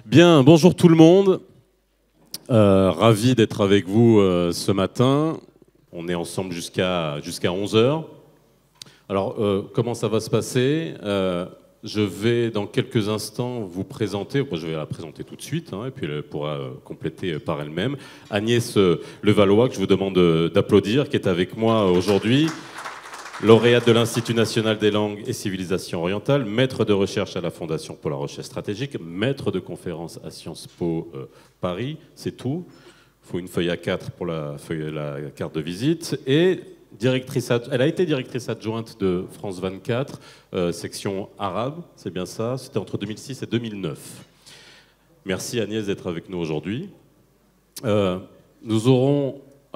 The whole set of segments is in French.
Bien, bonjour tout le monde. Ravi d'être avec vous ce matin. On est ensemble jusqu'à 11 heures. Alors, comment ça va se passer? Je vais dans quelques instants vous présenter, je vais la présenter tout de suite, et puis elle pourra compléter par elle-même, Agnès Levallois, que je vous demande d'applaudir, qui est avec moi aujourd'hui. Lauréate de l'Institut national des langues et civilisations orientales, maître de recherche à la Fondation pour la recherche stratégique, maître de conférence à Sciences Po Paris, c'est tout. Il faut une feuille A4 pour la carte de visite. Et elle a été directrice adjointe de France 24, section arabe, c'est bien ça, c'était entre 2006 et 2009. Merci Agnès d'être avec nous aujourd'hui.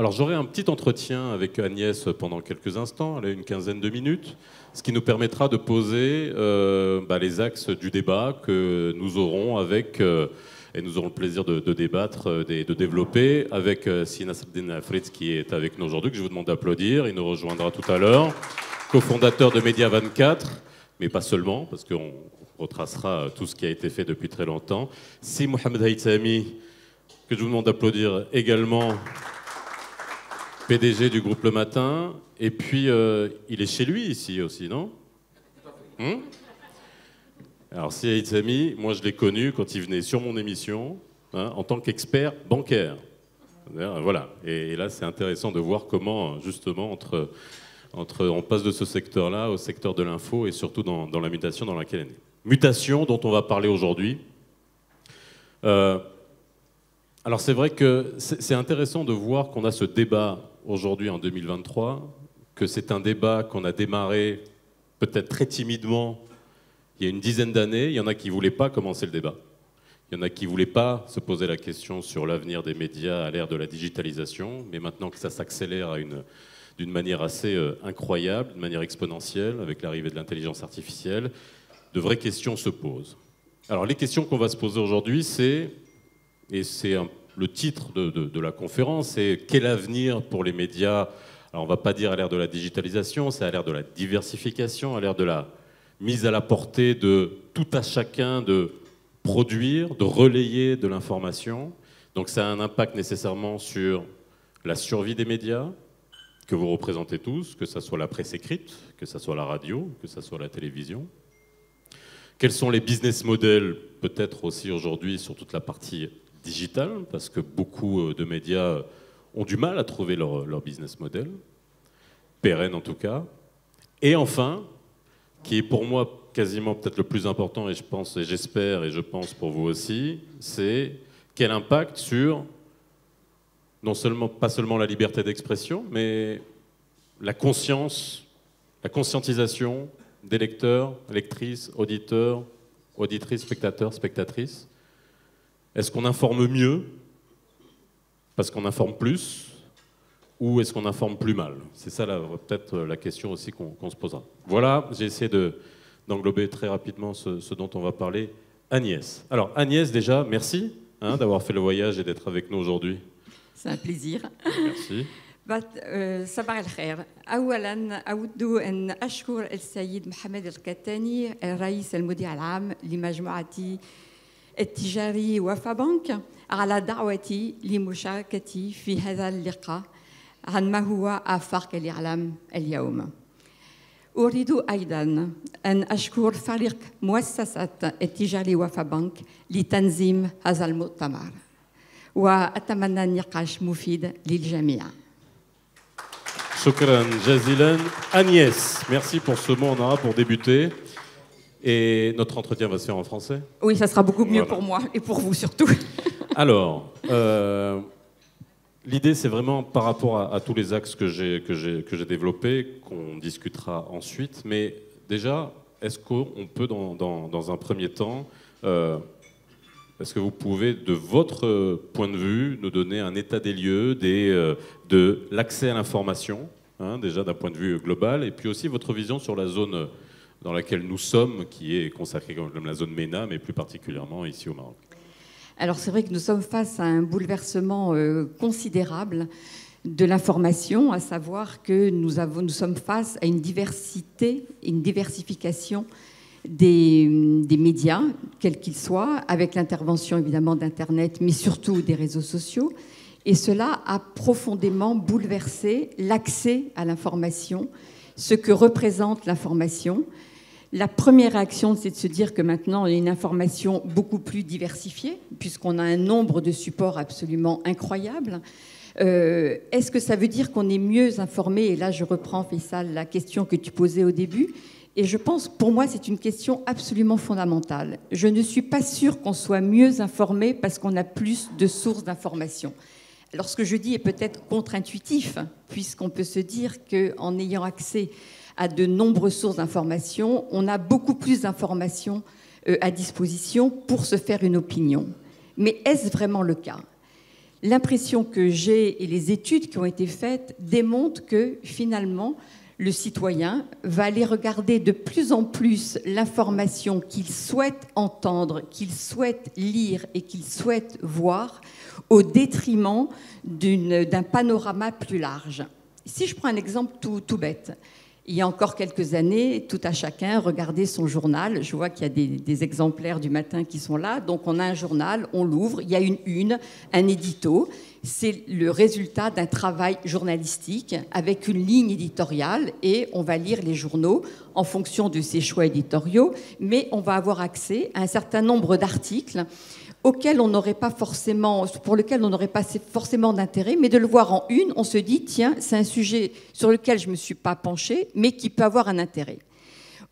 J'aurai un petit entretien avec Agnès pendant quelques instants, elle a une quinzaine de minutes, ce qui nous permettra de poser les axes du débat que nous aurons et nous aurons le plaisir de débattre et de développer avec Sina Saddin Fritz qui est avec nous aujourd'hui, que je vous demande d'applaudir, il nous rejoindra tout à l'heure, cofondateur de Média 24, mais pas seulement, parce qu'on retracera tout ce qui a été fait depuis très longtemps. Si Mohamed Haïtami, que je vous demande d'applaudir également, PDG du groupe Le Matin, et puis il est chez lui ici aussi, non? Alors si Haïtami, moi je l'ai connu quand il venait sur mon émission en tant qu'expert bancaire. Voilà, et là c'est intéressant de voir comment justement on passe de ce secteur-là au secteur de l'info et surtout dans la mutation dans laquelle elle est. Mutation dont on va parler aujourd'hui. Alors c'est vrai que c'est intéressant de voir qu'on a ce débat aujourd'hui en 2023, que c'est un débat qu'on a démarré peut-être très timidement il y a une dizaine d'années. Il y en a qui ne voulaient pas commencer le débat. Il y en a qui ne voulaient pas se poser la question sur l'avenir des médias à l'ère de la digitalisation. Mais maintenant que ça s'accélère d'une manière assez incroyable, d'une manière exponentielle, avec l'arrivée de l'intelligence artificielle, de vraies questions se posent. Alors les questions qu'on va se poser aujourd'hui, le titre de la conférence, c'est « Quel avenir pour les médias ?» Alors on ne va pas dire à l'ère de la digitalisation, c'est à l'ère de la diversification, à l'ère de la mise à la portée de tout à chacun de produire, de relayer de l'information. Donc ça a un impact nécessairement sur la survie des médias, que vous représentez tous, que ce soit la presse écrite, que ce soit la radio, que ce soit la télévision. Quels sont les business models, peut-être aussi aujourd'hui sur toute la partie digitale, parce que beaucoup de médias ont du mal à trouver leur business model, pérenne en tout cas. Et enfin, qui est pour moi quasiment peut-être le plus important, et je pense, et j'espère, et je pense pour vous aussi, c'est quel impact sur pas seulement la liberté d'expression, mais la conscientisation des lecteurs, lectrices, auditeurs, auditrices, spectateurs, spectatrices. Est-ce qu'on informe mieux parce qu'on informe plus, ou est-ce qu'on informe plus mal? C'est ça peut-être la question aussi qu'on se posera. Voilà, j'ai essayé d'englober très rapidement ce dont on va parler. Agnès. Alors Agnès, déjà, merci d'avoir fait le voyage et d'être avec nous aujourd'hui. C'est un plaisir. Merci. صباح الخير. أولاً أود أن أشكر السيد محمد الكتاني الرئيس المدير العام لمجموعة التجاري وفا بنك على دعوتي لمشاركتي في هذا اللقاء عن ما هو آفاق الإعلام اليوم. أريد أيضاً أن أشكر فريق مؤسسة التجاري وفا بنك لتنظيم هذا المؤتمر وأتمنى النقاش مفيد للجميع. Shukran jazilan. Agnès, merci pour ce mot en arabe pour débuter. Et notre entretien va se faire en français? Oui, ça sera beaucoup mieux pour moi et pour vous surtout. Alors, l'idée c'est vraiment par rapport à tous les axes que j'ai développés, qu'on discutera ensuite. Mais déjà, est-ce qu'on peut dans un premier temps, est-ce que vous pouvez, de votre point de vue, nous donner un état des lieux de l'accès à l'information, déjà d'un point de vue global, et puis aussi votre vision sur la zone dans laquelle nous sommes, qui est consacrée comme la zone MENA, mais plus particulièrement ici au Maroc? Alors c'est vrai que nous sommes face à un bouleversement considérable de l'information, à savoir que nous sommes face à une diversification des médias, quels qu'ils soient, avec l'intervention évidemment d'Internet, mais surtout des réseaux sociaux. Et cela a profondément bouleversé l'accès à l'information, ce que représente l'information. La première réaction, c'est de se dire que maintenant, on a une information beaucoup plus diversifiée, puisqu'on a un nombre de supports absolument incroyable. Est-ce que ça veut dire qu'on est mieux informé? Et là, je reprends, Faisal, la question que tu posais au début. Et je pense, pour moi, c'est une question absolument fondamentale. Je ne suis pas sûre qu'on soit mieux informé parce qu'on a plus de sources d'information. Alors, ce que je dis est peut-être contre-intuitif, puisqu'on peut se dire qu'en ayant accès à de nombreuses sources d'information, on a beaucoup plus d'informations à disposition pour se faire une opinion. Mais est-ce vraiment le cas? L'impression que j'ai et les études qui ont été faites démontrent que finalement, le citoyen va aller regarder de plus en plus l'information qu'il souhaite entendre, qu'il souhaite lire et qu'il souhaite voir au détriment d'un panorama plus large. Si je prends un exemple tout bête, il y a encore quelques années, tout à chacun regardait son journal. Je vois qu'il y a des exemplaires du matin qui sont là. Donc on a un journal, on l'ouvre, il y a un édito. C'est le résultat d'un travail journalistique avec une ligne éditoriale et on va lire les journaux en fonction de ses choix éditoriaux, mais on va avoir accès à un certain nombre d'articles pour lequel on n'aurait pas forcément d'intérêt, mais de le voir en une, on se dit, tiens, c'est un sujet sur lequel je ne me suis pas penchée, mais qui peut avoir un intérêt.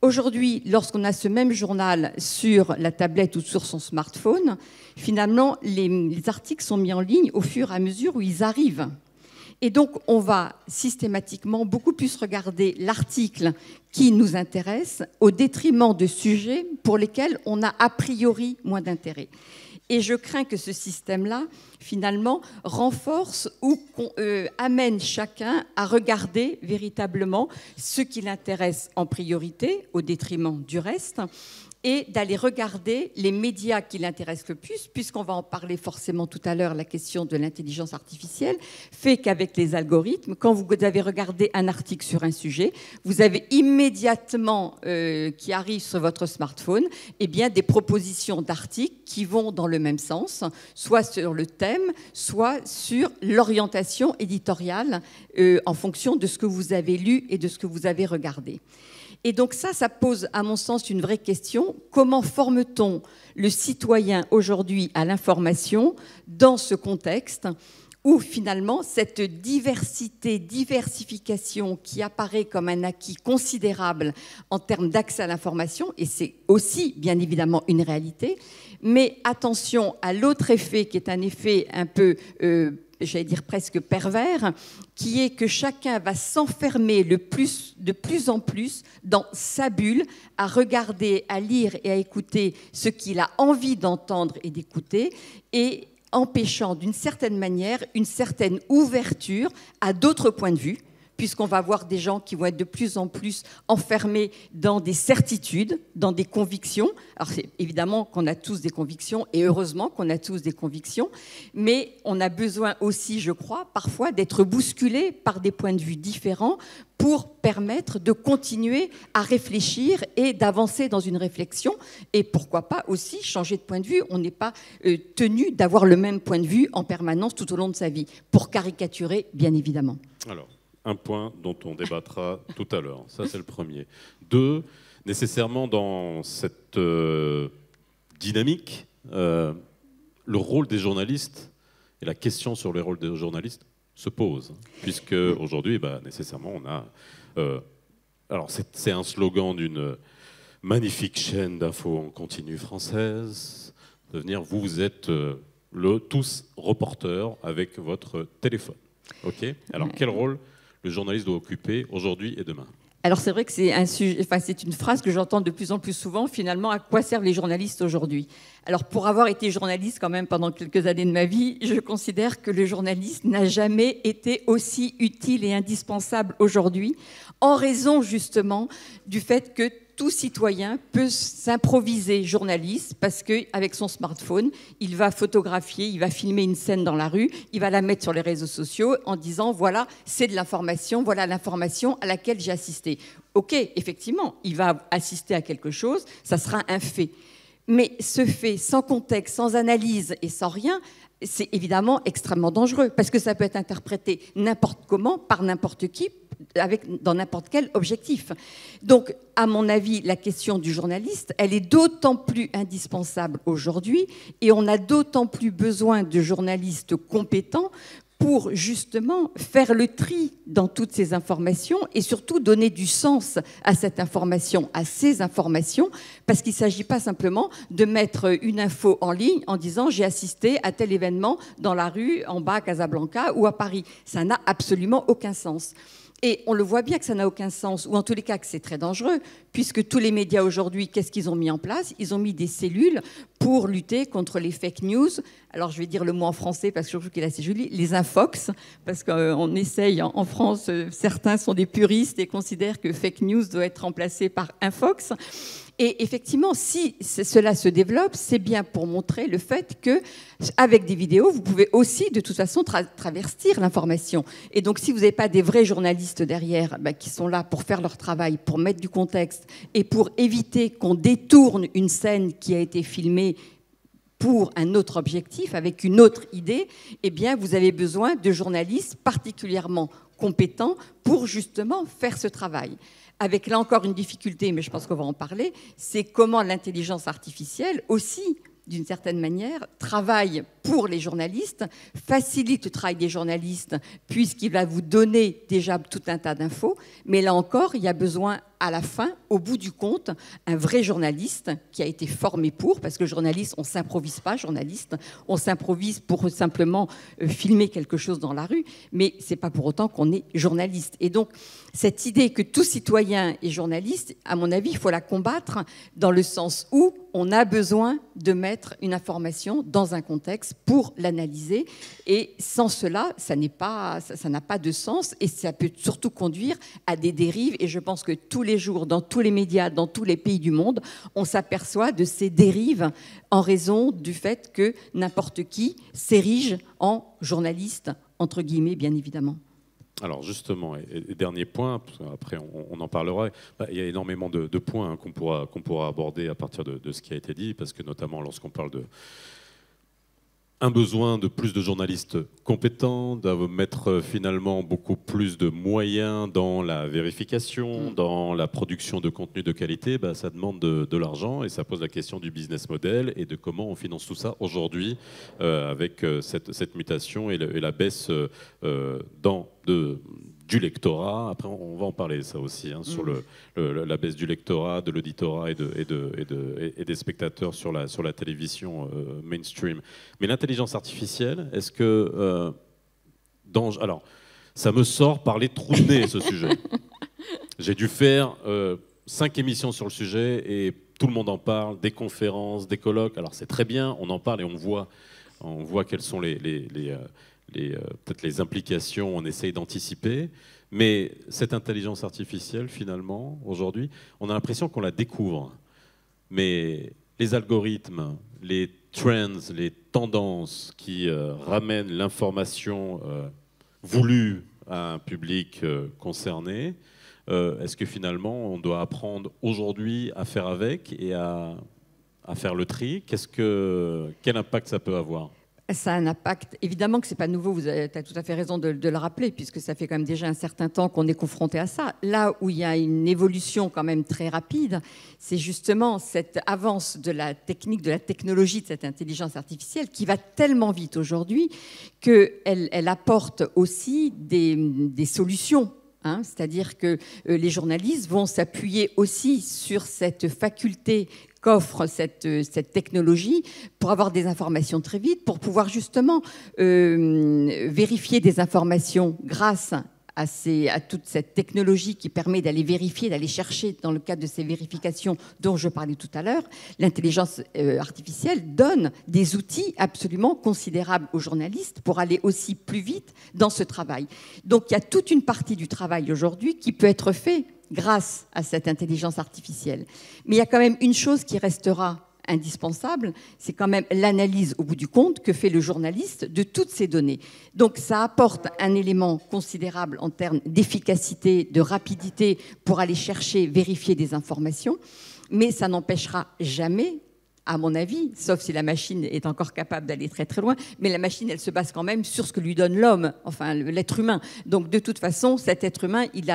Aujourd'hui, lorsqu'on a ce même journal sur la tablette ou sur son smartphone, finalement, les articles sont mis en ligne au fur et à mesure où ils arrivent. Et donc, on va systématiquement beaucoup plus regarder l'article qui nous intéresse au détriment de sujets pour lesquels on a a priori moins d'intérêt. Et je crains que ce système-là, finalement, renforce ou amène chacun à regarder véritablement ce qui l'intéresse en priorité, au détriment du reste, et d'aller regarder les médias qui l'intéressent le plus, puisqu'on va en parler forcément tout à l'heure, la question de l'intelligence artificielle, fait qu'avec les algorithmes, quand vous avez regardé un article sur un sujet, vous avez immédiatement, qui arrive sur votre smartphone, eh bien, des propositions d'articles qui vont dans le même sens, soit sur le thème, soit sur l'orientation éditoriale, en fonction de ce que vous avez lu et de ce que vous avez regardé. Et donc ça pose, à mon sens, une vraie question. Comment forme-t-on le citoyen aujourd'hui à l'information dans ce contexte où finalement cette diversification qui apparaît comme un acquis considérable en termes d'accès à l'information, et c'est aussi bien évidemment une réalité, mais attention à l'autre effet qui est un effet un peu j'allais dire presque pervers, qui est que chacun va s'enfermer de plus en plus dans sa bulle, à regarder, à lire et à écouter ce qu'il a envie d'entendre et d'écouter, et empêchant d'une certaine manière une certaine ouverture à d'autres points de vue, puisqu'on va avoir des gens qui vont être de plus en plus enfermés dans des certitudes, dans des convictions. Alors, c'est évidemment qu'on a tous des convictions, et heureusement qu'on a tous des convictions, mais on a besoin aussi, je crois, parfois d'être bousculés par des points de vue différents pour permettre de continuer à réfléchir et d'avancer dans une réflexion, et pourquoi pas aussi changer de point de vue. On n'est pas tenu d'avoir le même point de vue en permanence tout au long de sa vie, pour caricaturer, bien évidemment. Alors, un point dont on débattra tout à l'heure. Ça, c'est le premier. 2, nécessairement dans cette dynamique, le rôle des journalistes et la question sur le rôle des journalistes se pose. Puisque aujourd'hui, nécessairement, on a... alors, c'est un slogan d'une magnifique chaîne d'infos en continu française. Devenir, vous êtes tous reporters avec votre téléphone. OK ? Alors, quel rôle le journaliste doit occuper aujourd'hui et demain? Alors c'est vrai que c'est une phrase que j'entends de plus en plus souvent, finalement, à quoi servent les journalistes aujourd'hui? Alors pour avoir été journaliste quand même pendant quelques années de ma vie, je considère que le journaliste n'a jamais été aussi utile et indispensable aujourd'hui, en raison justement du fait que tout citoyen peut s'improviser journaliste parce qu'avec son smartphone, il va photographier, il va filmer une scène dans la rue, il va la mettre sur les réseaux sociaux en disant voilà, c'est de l'information, voilà l'information à laquelle j'ai assisté. Ok, effectivement, il va assister à quelque chose, ça sera un fait. Mais ce fait sans contexte, sans analyse et sans rien, c'est évidemment extrêmement dangereux parce que ça peut être interprété n'importe comment, par n'importe qui, dans n'importe quel objectif. Donc, à mon avis, la question du journaliste, elle est d'autant plus indispensable aujourd'hui et on a d'autant plus besoin de journalistes compétents pour justement faire le tri dans toutes ces informations et surtout donner du sens à cette information, à ces informations, parce qu'il ne s'agit pas simplement de mettre une info en ligne en disant j'ai assisté à tel événement dans la rue, en bas à Casablanca ou à Paris. Ça n'a absolument aucun sens. Et on le voit bien que ça n'a aucun sens, ou en tous les cas que c'est très dangereux, puisque tous les médias aujourd'hui, qu'est-ce qu'ils ont mis en place? Ils ont mis des cellules pour lutter contre les fake news. Alors je vais dire le mot en français parce que je trouve qu'il est assez joli, les infox, parce qu'on essaye en France, certains sont des puristes et considèrent que fake news doit être remplacé par infox. Et effectivement, si cela se développe, c'est bien pour montrer le fait qu'avec des vidéos, vous pouvez aussi, de toute façon, travestir l'information. Et donc, si vous n'avez pas des vrais journalistes derrière qui sont là pour faire leur travail, pour mettre du contexte et pour éviter qu'on détourne une scène qui a été filmée pour un autre objectif, avec une autre idée, eh bien, vous avez besoin de journalistes particulièrement compétents pour justement faire ce travail. Avec là encore une difficulté, mais je pense qu'on va en parler, c'est comment l'intelligence artificielle aussi, d'une certaine manière, travaille pour les journalistes, facilite le travail des journalistes, puisqu'il va vous donner déjà tout un tas d'infos, mais là encore, il y a besoin à la fin, au bout du compte, un vrai journaliste qui a été formé pour, parce que journaliste, on ne s'improvise pas journaliste, on s'improvise pour simplement filmer quelque chose dans la rue, mais ce n'est pas pour autant qu'on est journaliste. Et donc, cette idée que tout citoyen est journaliste, à mon avis, il faut la combattre dans le sens où on a besoin de mettre une information dans un contexte pour l'analyser, et sans cela, ça n'a pas de sens, et ça peut surtout conduire à des dérives, et je pense que tous les jours, dans tous les médias, dans tous les pays du monde, on s'aperçoit de ces dérives en raison du fait que n'importe qui s'érige en journaliste, entre guillemets, bien évidemment. Alors justement, et dernier point, après on en parlera, il y a énormément de points qu'on pourra aborder à partir de ce qui a été dit, parce que notamment lorsqu'on parle de un besoin de plus de journalistes compétents, de mettre finalement beaucoup plus de moyens dans la vérification, dans la production de contenu de qualité, ça demande de l'argent et ça pose la question du business model et de comment on finance tout ça aujourd'hui avec cette mutation et la baisse du lectorat. Après, on va en parler, ça aussi, sur la baisse du lectorat, de l'auditorat et des spectateurs sur la télévision mainstream. Mais l'intelligence artificielle, est-ce que... alors, ça me sort par les trous de nez, ce sujet. J'ai dû faire 5 émissions sur le sujet et tout le monde en parle, des conférences, des colloques. Alors, c'est très bien, on en parle et on voit quelles sont peut-être les implications, on essaye d'anticiper, mais cette intelligence artificielle, finalement, aujourd'hui, on a l'impression qu'on la découvre. Mais les algorithmes, les trends, les tendances qui ramènent l'information voulue à un public concerné, est-ce que finalement, on doit apprendre aujourd'hui à faire avec et à faire le tri? Quel impact ça peut avoir? Ça a un impact. Évidemment que ce n'est pas nouveau, tu as tout à fait raison de le rappeler, puisque ça fait quand même déjà un certain temps qu'on est confronté à ça. Là où il y a une évolution quand même très rapide, c'est justement cette avance de la technique, de la technologie, de cette intelligence artificielle qui va tellement vite aujourd'hui qu'elle apporte aussi des solutions. C'est-à-dire que les journalistes vont s'appuyer aussi sur cette faculté qu'offre cette technologie pour avoir des informations très vite, pour pouvoir justement vérifier des informations grâce à toute cette technologie qui permet d'aller vérifier, d'aller chercher dans le cadre de ces vérifications dont je parlais tout à l'heure. L'intelligence artificielle donne des outils absolument considérables aux journalistes pour aller aussi plus vite dans ce travail. Donc il y a toute une partie du travail aujourd'hui qui peut être fait grâce à cette intelligence artificielle. Mais il y a quand même une chose qui restera indispensable, c'est quand même l'analyse au bout du compte que fait le journaliste de toutes ces données. Donc ça apporte un élément considérable en termes d'efficacité, de rapidité pour aller chercher, vérifier des informations, mais ça n'empêchera jamais, à mon avis, sauf si la machine est encore capable d'aller très très loin, mais la machine, elle se base quand même sur ce que lui donne l'homme, enfin l'être humain. Donc de toute façon, cet être humain, il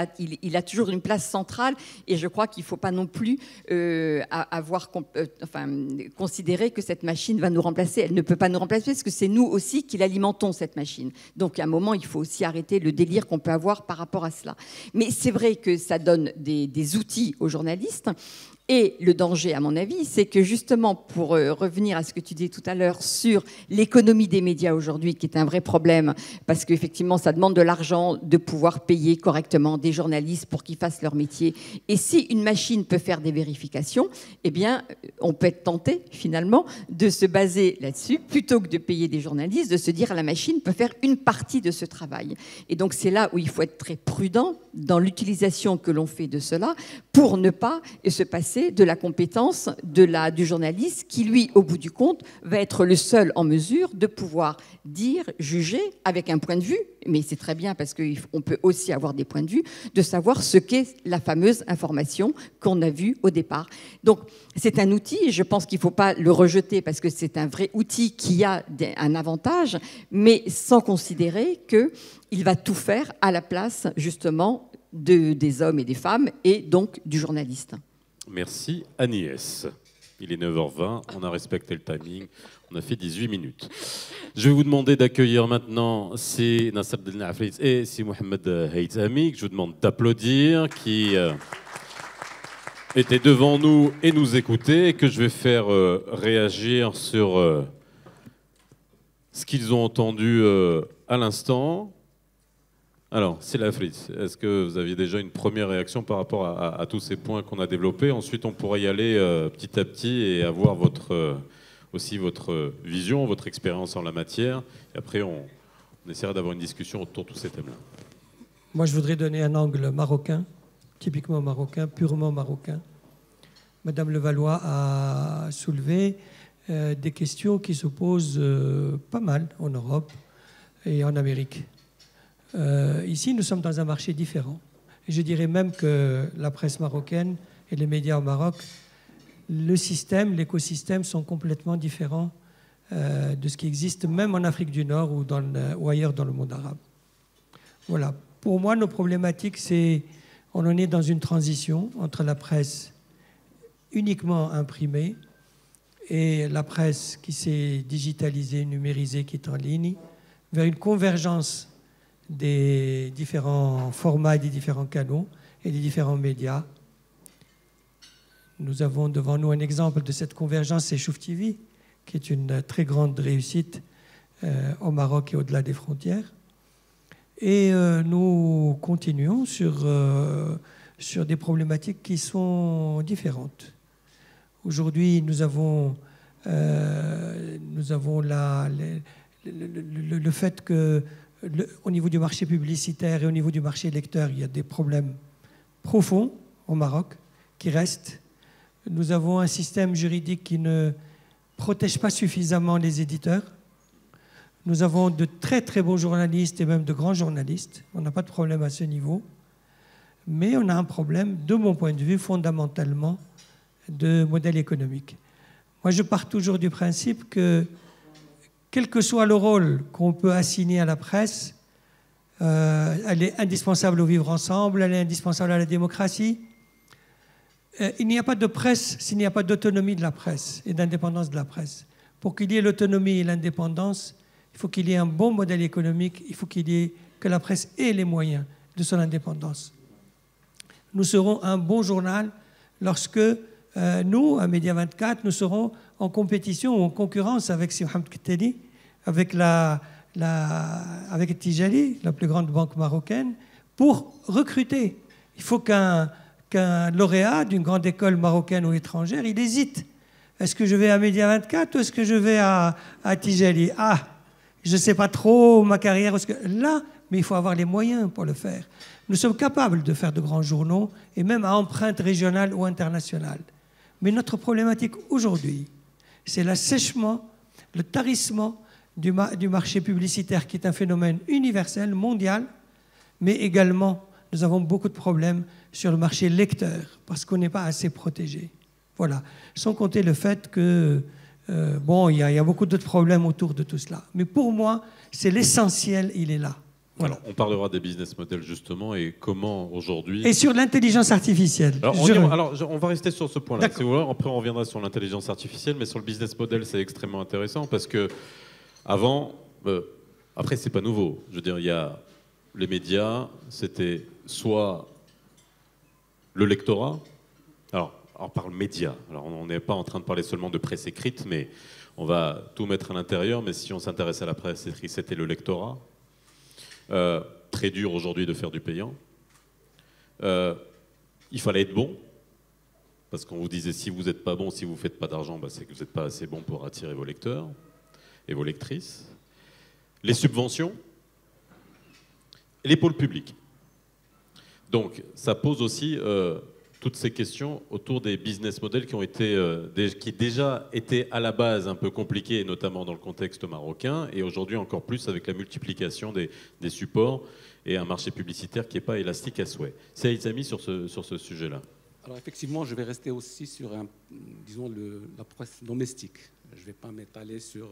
a toujours une place centrale, et je crois qu'il ne faut pas non plus considérer que cette machine va nous remplacer. Elle ne peut pas nous remplacer parce que c'est nous aussi qui l'alimentons, cette machine. Donc à un moment, il faut aussi arrêter le délire qu'on peut avoir par rapport à cela. Mais c'est vrai que ça donne des outils aux journalistes. Et le danger, à mon avis, c'est que justement, pour revenir à ce que tu disais tout à l'heure sur l'économie des médias aujourd'hui, qui est un vrai problème, parce qu'effectivement, ça demande de l'argent de pouvoir payer correctement des journalistes pour qu'ils fassent leur métier. Et si une machine peut faire des vérifications, eh bien, on peut être tenté, finalement, de se baser là-dessus, plutôt que de payer des journalistes, de se dire la machine peut faire une partie de ce travail. Et donc, c'est là où il faut être très prudent dans l'utilisation que l'on fait de cela, pour ne pas se passer de la compétence du journaliste qui, lui, au bout du compte, va être le seul en mesure de pouvoir dire, juger, avec un point de vue, mais c'est très bien parce qu'on peut aussi avoir des points de vue, de savoir ce qu'est la fameuse information qu'on a vue au départ. Donc, c'est un outil, et je pense qu'il ne faut pas le rejeter parce que c'est un vrai outil qui a un avantage, mais sans considérer qu'il va tout faire à la place, justement, des hommes et des femmes, et donc du journaliste. Merci Agnès. Il est 9h20, on a respecté le timing, on a fait 18 minutes. Je vais vous demander d'accueillir maintenant si Nasser Abdel Afrit et si Mohamed Haythami, que je vous demande d'applaudir, qui étaient devant nous et nous écoutaient, et que je vais faire réagir sur ce qu'ils ont entendu à l'instant. Alors, c'est la frite. Est-ce que vous aviez déjà une première réaction par rapport à tous ces points qu'on a développés? Ensuite, on pourra y aller petit à petit et avoir aussi votre vision, votre expérience en la matière. Et après, on essaiera d'avoir une discussion autour de tous ces thèmes-là. Moi, je voudrais donner un angle marocain, typiquement marocain, purement marocain. Madame Levallois a soulevé des questions qui se posent pas mal en Europe et en Amérique. Ici, nous sommes dans un marché différent. Et je dirais même que la presse marocaine et les médias au Maroc, le système, l'écosystème sont complètement différents de ce qui existe même en Afrique du Nord ou ailleurs dans le monde arabe. Voilà. Pour moi, nos problématiques, c'est on en est dans une transition entre la presse uniquement imprimée et la presse qui s'est digitalisée, numérisée, qui est en ligne, vers une convergence des différents formats et des différents canaux et des différents médias. Nous avons devant nous un exemple de cette convergence, c'est Chouf TV, qui est une très grande réussite au Maroc et au-delà des frontières. Et nous continuons sur des problématiques qui sont différentes. Aujourd'hui, nous avons le fait que au niveau du marché publicitaire et au niveau du marché lecteur, il y a des problèmes profonds au Maroc qui restent. Nous avons un système juridique qui ne protège pas suffisamment les éditeurs. Nous avons de très très bons journalistes et même de grands journalistes. On n'a pas de problème à ce niveau. Mais on a un problème, de mon point de vue, fondamentalement, de modèle économique. Moi, je pars toujours du principe que quel que soit le rôle qu'on peut assigner à la presse, elle est indispensable au vivre ensemble, elle est indispensable à la démocratie. Il n'y a pas de presse s'il n'y a pas d'autonomie de la presse et d'indépendance de la presse. Pour qu'il y ait l'autonomie et l'indépendance, il faut qu'il y ait un bon modèle économique, il faut que la presse ait les moyens de son indépendance. Nous serons un bon journal lorsque nous, à Média 24, nous serons en compétition ou en concurrence avec Mohamed Kettani, avec Tijali, la plus grande banque marocaine, pour recruter. Il faut qu'un lauréat d'une grande école marocaine ou étrangère, il hésite. Est-ce que je vais à Média 24 ou est-ce que je vais à Tijali? Ah, je ne sais pas trop ma carrière. Là, mais il faut avoir les moyens pour le faire. Nous sommes capables de faire de grands journaux, et même à empreinte régionale ou internationale. Mais notre problématique aujourd'hui, c'est l'assèchement, le tarissement du marché publicitaire, qui est un phénomène universel, mondial, mais également, nous avons beaucoup de problèmes sur le marché lecteur, parce qu'on n'est pas assez protégé. Voilà. Sans compter le fait que, bon, il y a beaucoup d'autres problèmes autour de tout cela. Mais pour moi, c'est l'essentiel, il est là. Voilà. Alors, on parlera des business models justement et comment aujourd'hui... Et sur l'intelligence artificielle. Alors, on va rester sur ce point-là. Après, on reviendra sur l'intelligence artificielle, mais sur le business model, c'est extrêmement intéressant parce que avant, après, c'est pas nouveau. Je veux dire, il y a les médias, c'était soit le lectorat. Alors, on parle médias. Alors, on n'est pas en train de parler seulement de presse écrite, mais on va tout mettre à l'intérieur. Mais si on s'intéresse à la presse écrite, c'était le lectorat. Très dur aujourd'hui de faire du payant. Il fallait être bon, parce qu'on vous disait si vous n'êtes pas bon, si vous ne faites pas d'argent, c'est que vous n'êtes pas assez bon pour attirer vos lecteurs et vos lectrices. Les subventions et les pôles publics. Donc ça pose aussi toutes ces questions autour des business models qui déjà étaient à la base un peu compliqués, notamment dans le contexte marocain, et aujourd'hui encore plus avec la multiplication des supports et un marché publicitaire qui n'est pas élastique à souhait. Saïd Sami sur ce sujet-là. Alors effectivement, je vais rester aussi sur la presse domestique. Je ne vais pas m'étaler sur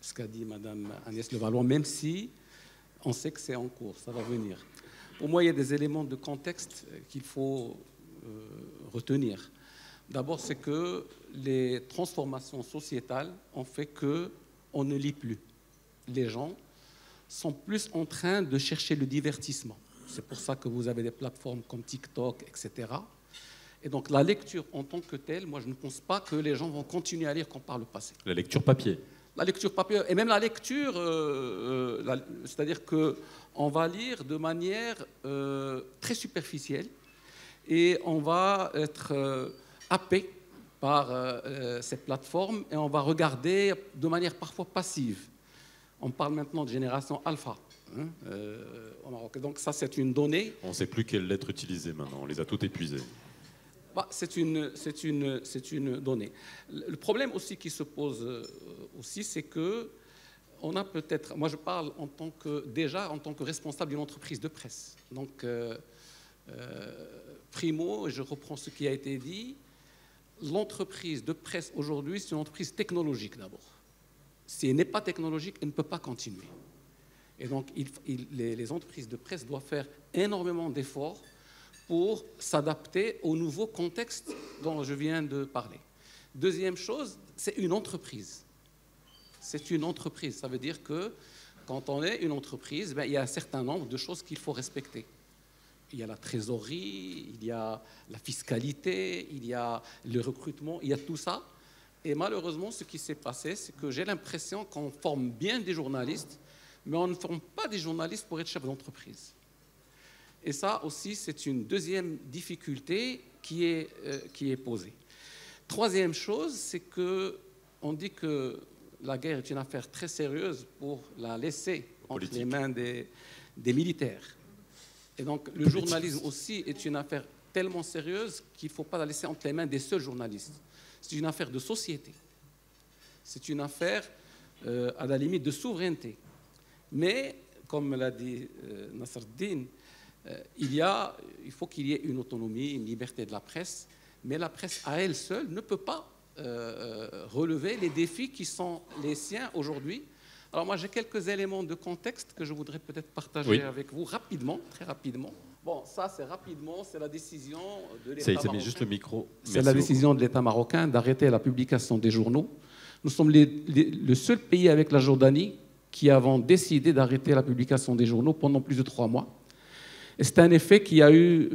ce qu'a dit Mme Agnès Levallois, même si on sait que c'est en cours, ça va venir. Pour moi, il y a des éléments de contexte qu'il faut retenir. D'abord, c'est que les transformations sociétales ont fait qu'on ne lit plus. Les gens sont plus en train de chercher le divertissement. C'est pour ça que vous avez des plateformes comme TikTok, etc. Et donc la lecture en tant que telle, moi je ne pense pas que les gens vont continuer à lire comme par le passé. La lecture papier. La lecture papier, et même la lecture, c'est-à-dire qu'on va lire de manière très superficielle et on va être happé par ces plateformes et on va regarder de manière parfois passive. On parle maintenant de génération alpha au Maroc. Donc ça, c'est une donnée. On ne sait plus quelles lettres utiliser maintenant, on les a toutes épuisées. C'est une donnée. Le problème aussi qui se pose aussi, c'est que on a peut-être. Moi, je parle en tant que responsable d'une entreprise de presse. Donc, primo, je reprends ce qui a été dit. L'entreprise de presse aujourd'hui, c'est une entreprise technologique d'abord. Si elle n'est pas technologique, elle ne peut pas continuer. Et donc, les entreprises de presse doivent faire énormément d'efforts pour s'adapter au nouveau contexte dont je viens de parler. Deuxième chose, c'est une entreprise. C'est une entreprise. Ça veut dire que quand on est une entreprise, il y a un certain nombre de choses qu'il faut respecter. Il y a la trésorerie, il y a la fiscalité, il y a le recrutement, il y a tout ça. Et malheureusement, ce qui s'est passé, c'est que j'ai l'impression qu'on forme bien des journalistes, mais on ne forme pas des journalistes pour être chef d'entreprise. Et ça aussi, c'est une deuxième difficulté qui est posée. Troisième chose, c'est qu'on dit que la guerre est une affaire très sérieuse pour la laisser entre les mains des militaires. Et donc, le journalisme aussi est une affaire tellement sérieuse qu'il ne faut pas la laisser entre les mains des seuls journalistes. C'est une affaire de société. C'est une affaire, à la limite, de souveraineté. Mais, comme l'a dit Nasreddine, il faut qu'il y ait une autonomie, une liberté de la presse, mais la presse à elle seule ne peut pas relever les défis qui sont les siens aujourd'hui. Alors moi j'ai quelques éléments de contexte que je voudrais peut-être partager avec vous rapidement, très rapidement. Bon, ça c'est rapidement, c'est la décision de l'État marocain. Juste le micro. C'est la décision de l'État marocain d'arrêter la publication des journaux. Nous sommes le seul pays avec la Jordanie qui avons décidé d'arrêter la publication des journaux pendant plus de 3 mois. Et c'est un effet qui a eu,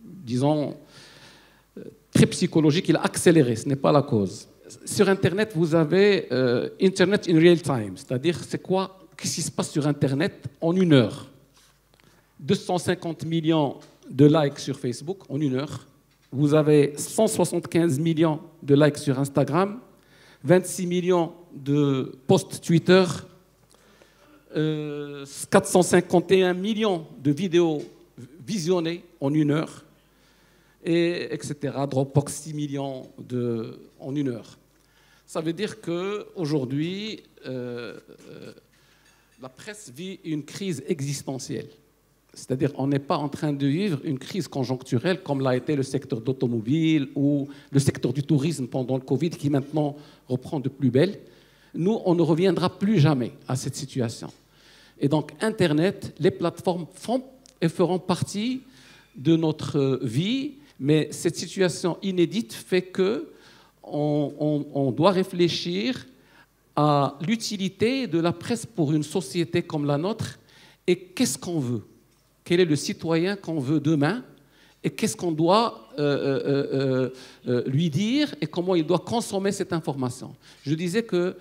disons, très psychologique. Il a accéléré, ce n'est pas la cause. Sur Internet, vous avez Internet in real time, c'est-à-dire qu'est-ce qui se passe sur Internet en 1 heure. 250 millions de likes sur Facebook en 1 heure. Vous avez 175 millions de likes sur Instagram, 26 millions de posts Twitter 451 millions de vidéos visionnées en 1 heure, et etc. Dropbox 6 millions en 1 heure. Ça veut dire qu'aujourd'hui, la presse vit une crise existentielle. C'est-à-dire qu'on n'est pas en train de vivre une crise conjoncturelle comme l'a été le secteur d'automobile ou le secteur du tourisme pendant le Covid qui maintenant reprend de plus belle. Nous, on ne reviendra plus jamais à cette situation. Et donc, Internet, les plateformes font et feront partie de notre vie, mais cette situation inédite fait qu'on doit réfléchir à l'utilité de la presse pour une société comme la nôtre et qu'est-ce qu'on veut. Quel est le citoyen qu'on veut demain et qu'est-ce qu'on doit lui dire et comment il doit consommer cette information. Je disais qu'on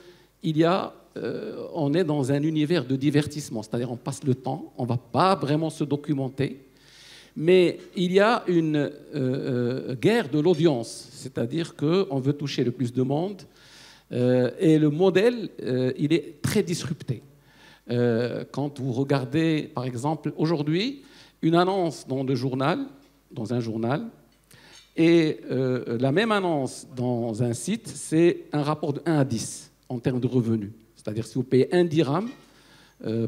est dans un univers de divertissement, c'est-à-dire on passe le temps, on ne va pas vraiment se documenter, mais il y a une guerre de l'audience, c'est-à-dire qu'on veut toucher le plus de monde et le modèle, il est très disrupté. Quand vous regardez, par exemple, aujourd'hui, une annonce dans un journal, et la même annonce dans un site, c'est un rapport de 1 à 10 en termes de revenus. C'est-à-dire si vous payez 1 dirham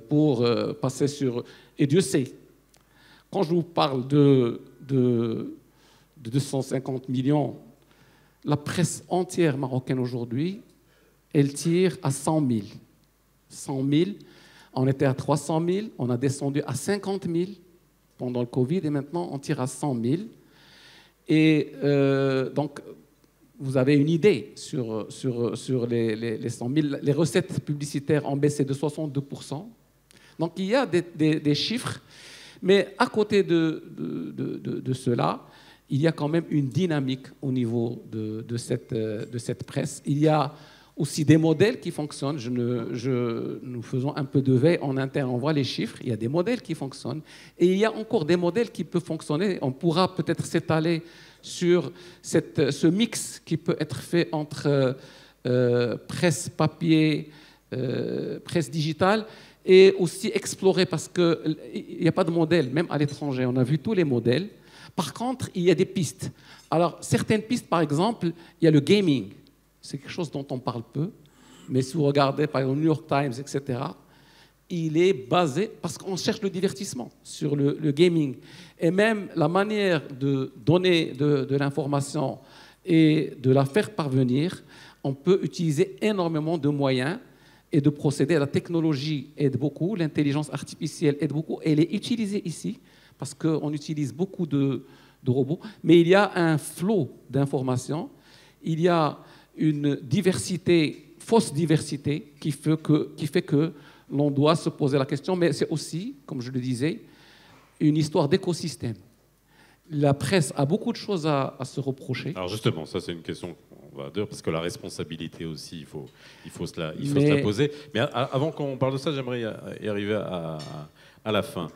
pour passer sur... Et Dieu sait, quand je vous parle de 250 millions, la presse entière marocaine aujourd'hui, elle tire à 100 000. 100 000. On était à 300 000, on a descendu à 50 000 pendant le Covid et maintenant on tire à 100 000. Et donc, vous avez une idée sur les 100 000. Les recettes publicitaires ont baissé de 62%. Donc, il y a des chiffres, mais à côté de cela, il y a quand même une dynamique au niveau de cette presse. Il y a aussi des modèles qui fonctionnent. Nous faisons un peu de veille en interne, on voit les chiffres, il y a des modèles qui fonctionnent. Et il y a encore des modèles qui peuvent fonctionner. On pourra peut-être s'étaler sur ce mix qui peut être fait entre presse papier, presse digitale, et aussi explorer, parce qu'il n'y a pas de modèle, même à l'étranger. On a vu tous les modèles. Par contre, il y a des pistes. Alors, certaines pistes, par exemple, il y a le gaming. C'est quelque chose dont on parle peu, mais si vous regardez par exemple le New York Times, etc., il est basé, parce qu'on cherche le divertissement sur le gaming. Et même la manière de donner de l'information et de la faire parvenir, on peut utiliser énormément de moyens et de procédés. La technologie aide beaucoup, l'intelligence artificielle aide beaucoup, elle est utilisée ici, parce qu'on utilise beaucoup de robots, mais il y a un flot d'informations, il y a une diversité, fausse diversité, qui fait que l'on doit se poser la question, mais c'est aussi, comme je le disais, une histoire d'écosystème. La presse a beaucoup de choses à se reprocher. Alors justement, ça c'est une question qu'on va dire, parce que la responsabilité aussi, il faut se la poser. Mais avant qu'on parle de ça, j'aimerais y arriver à la fin.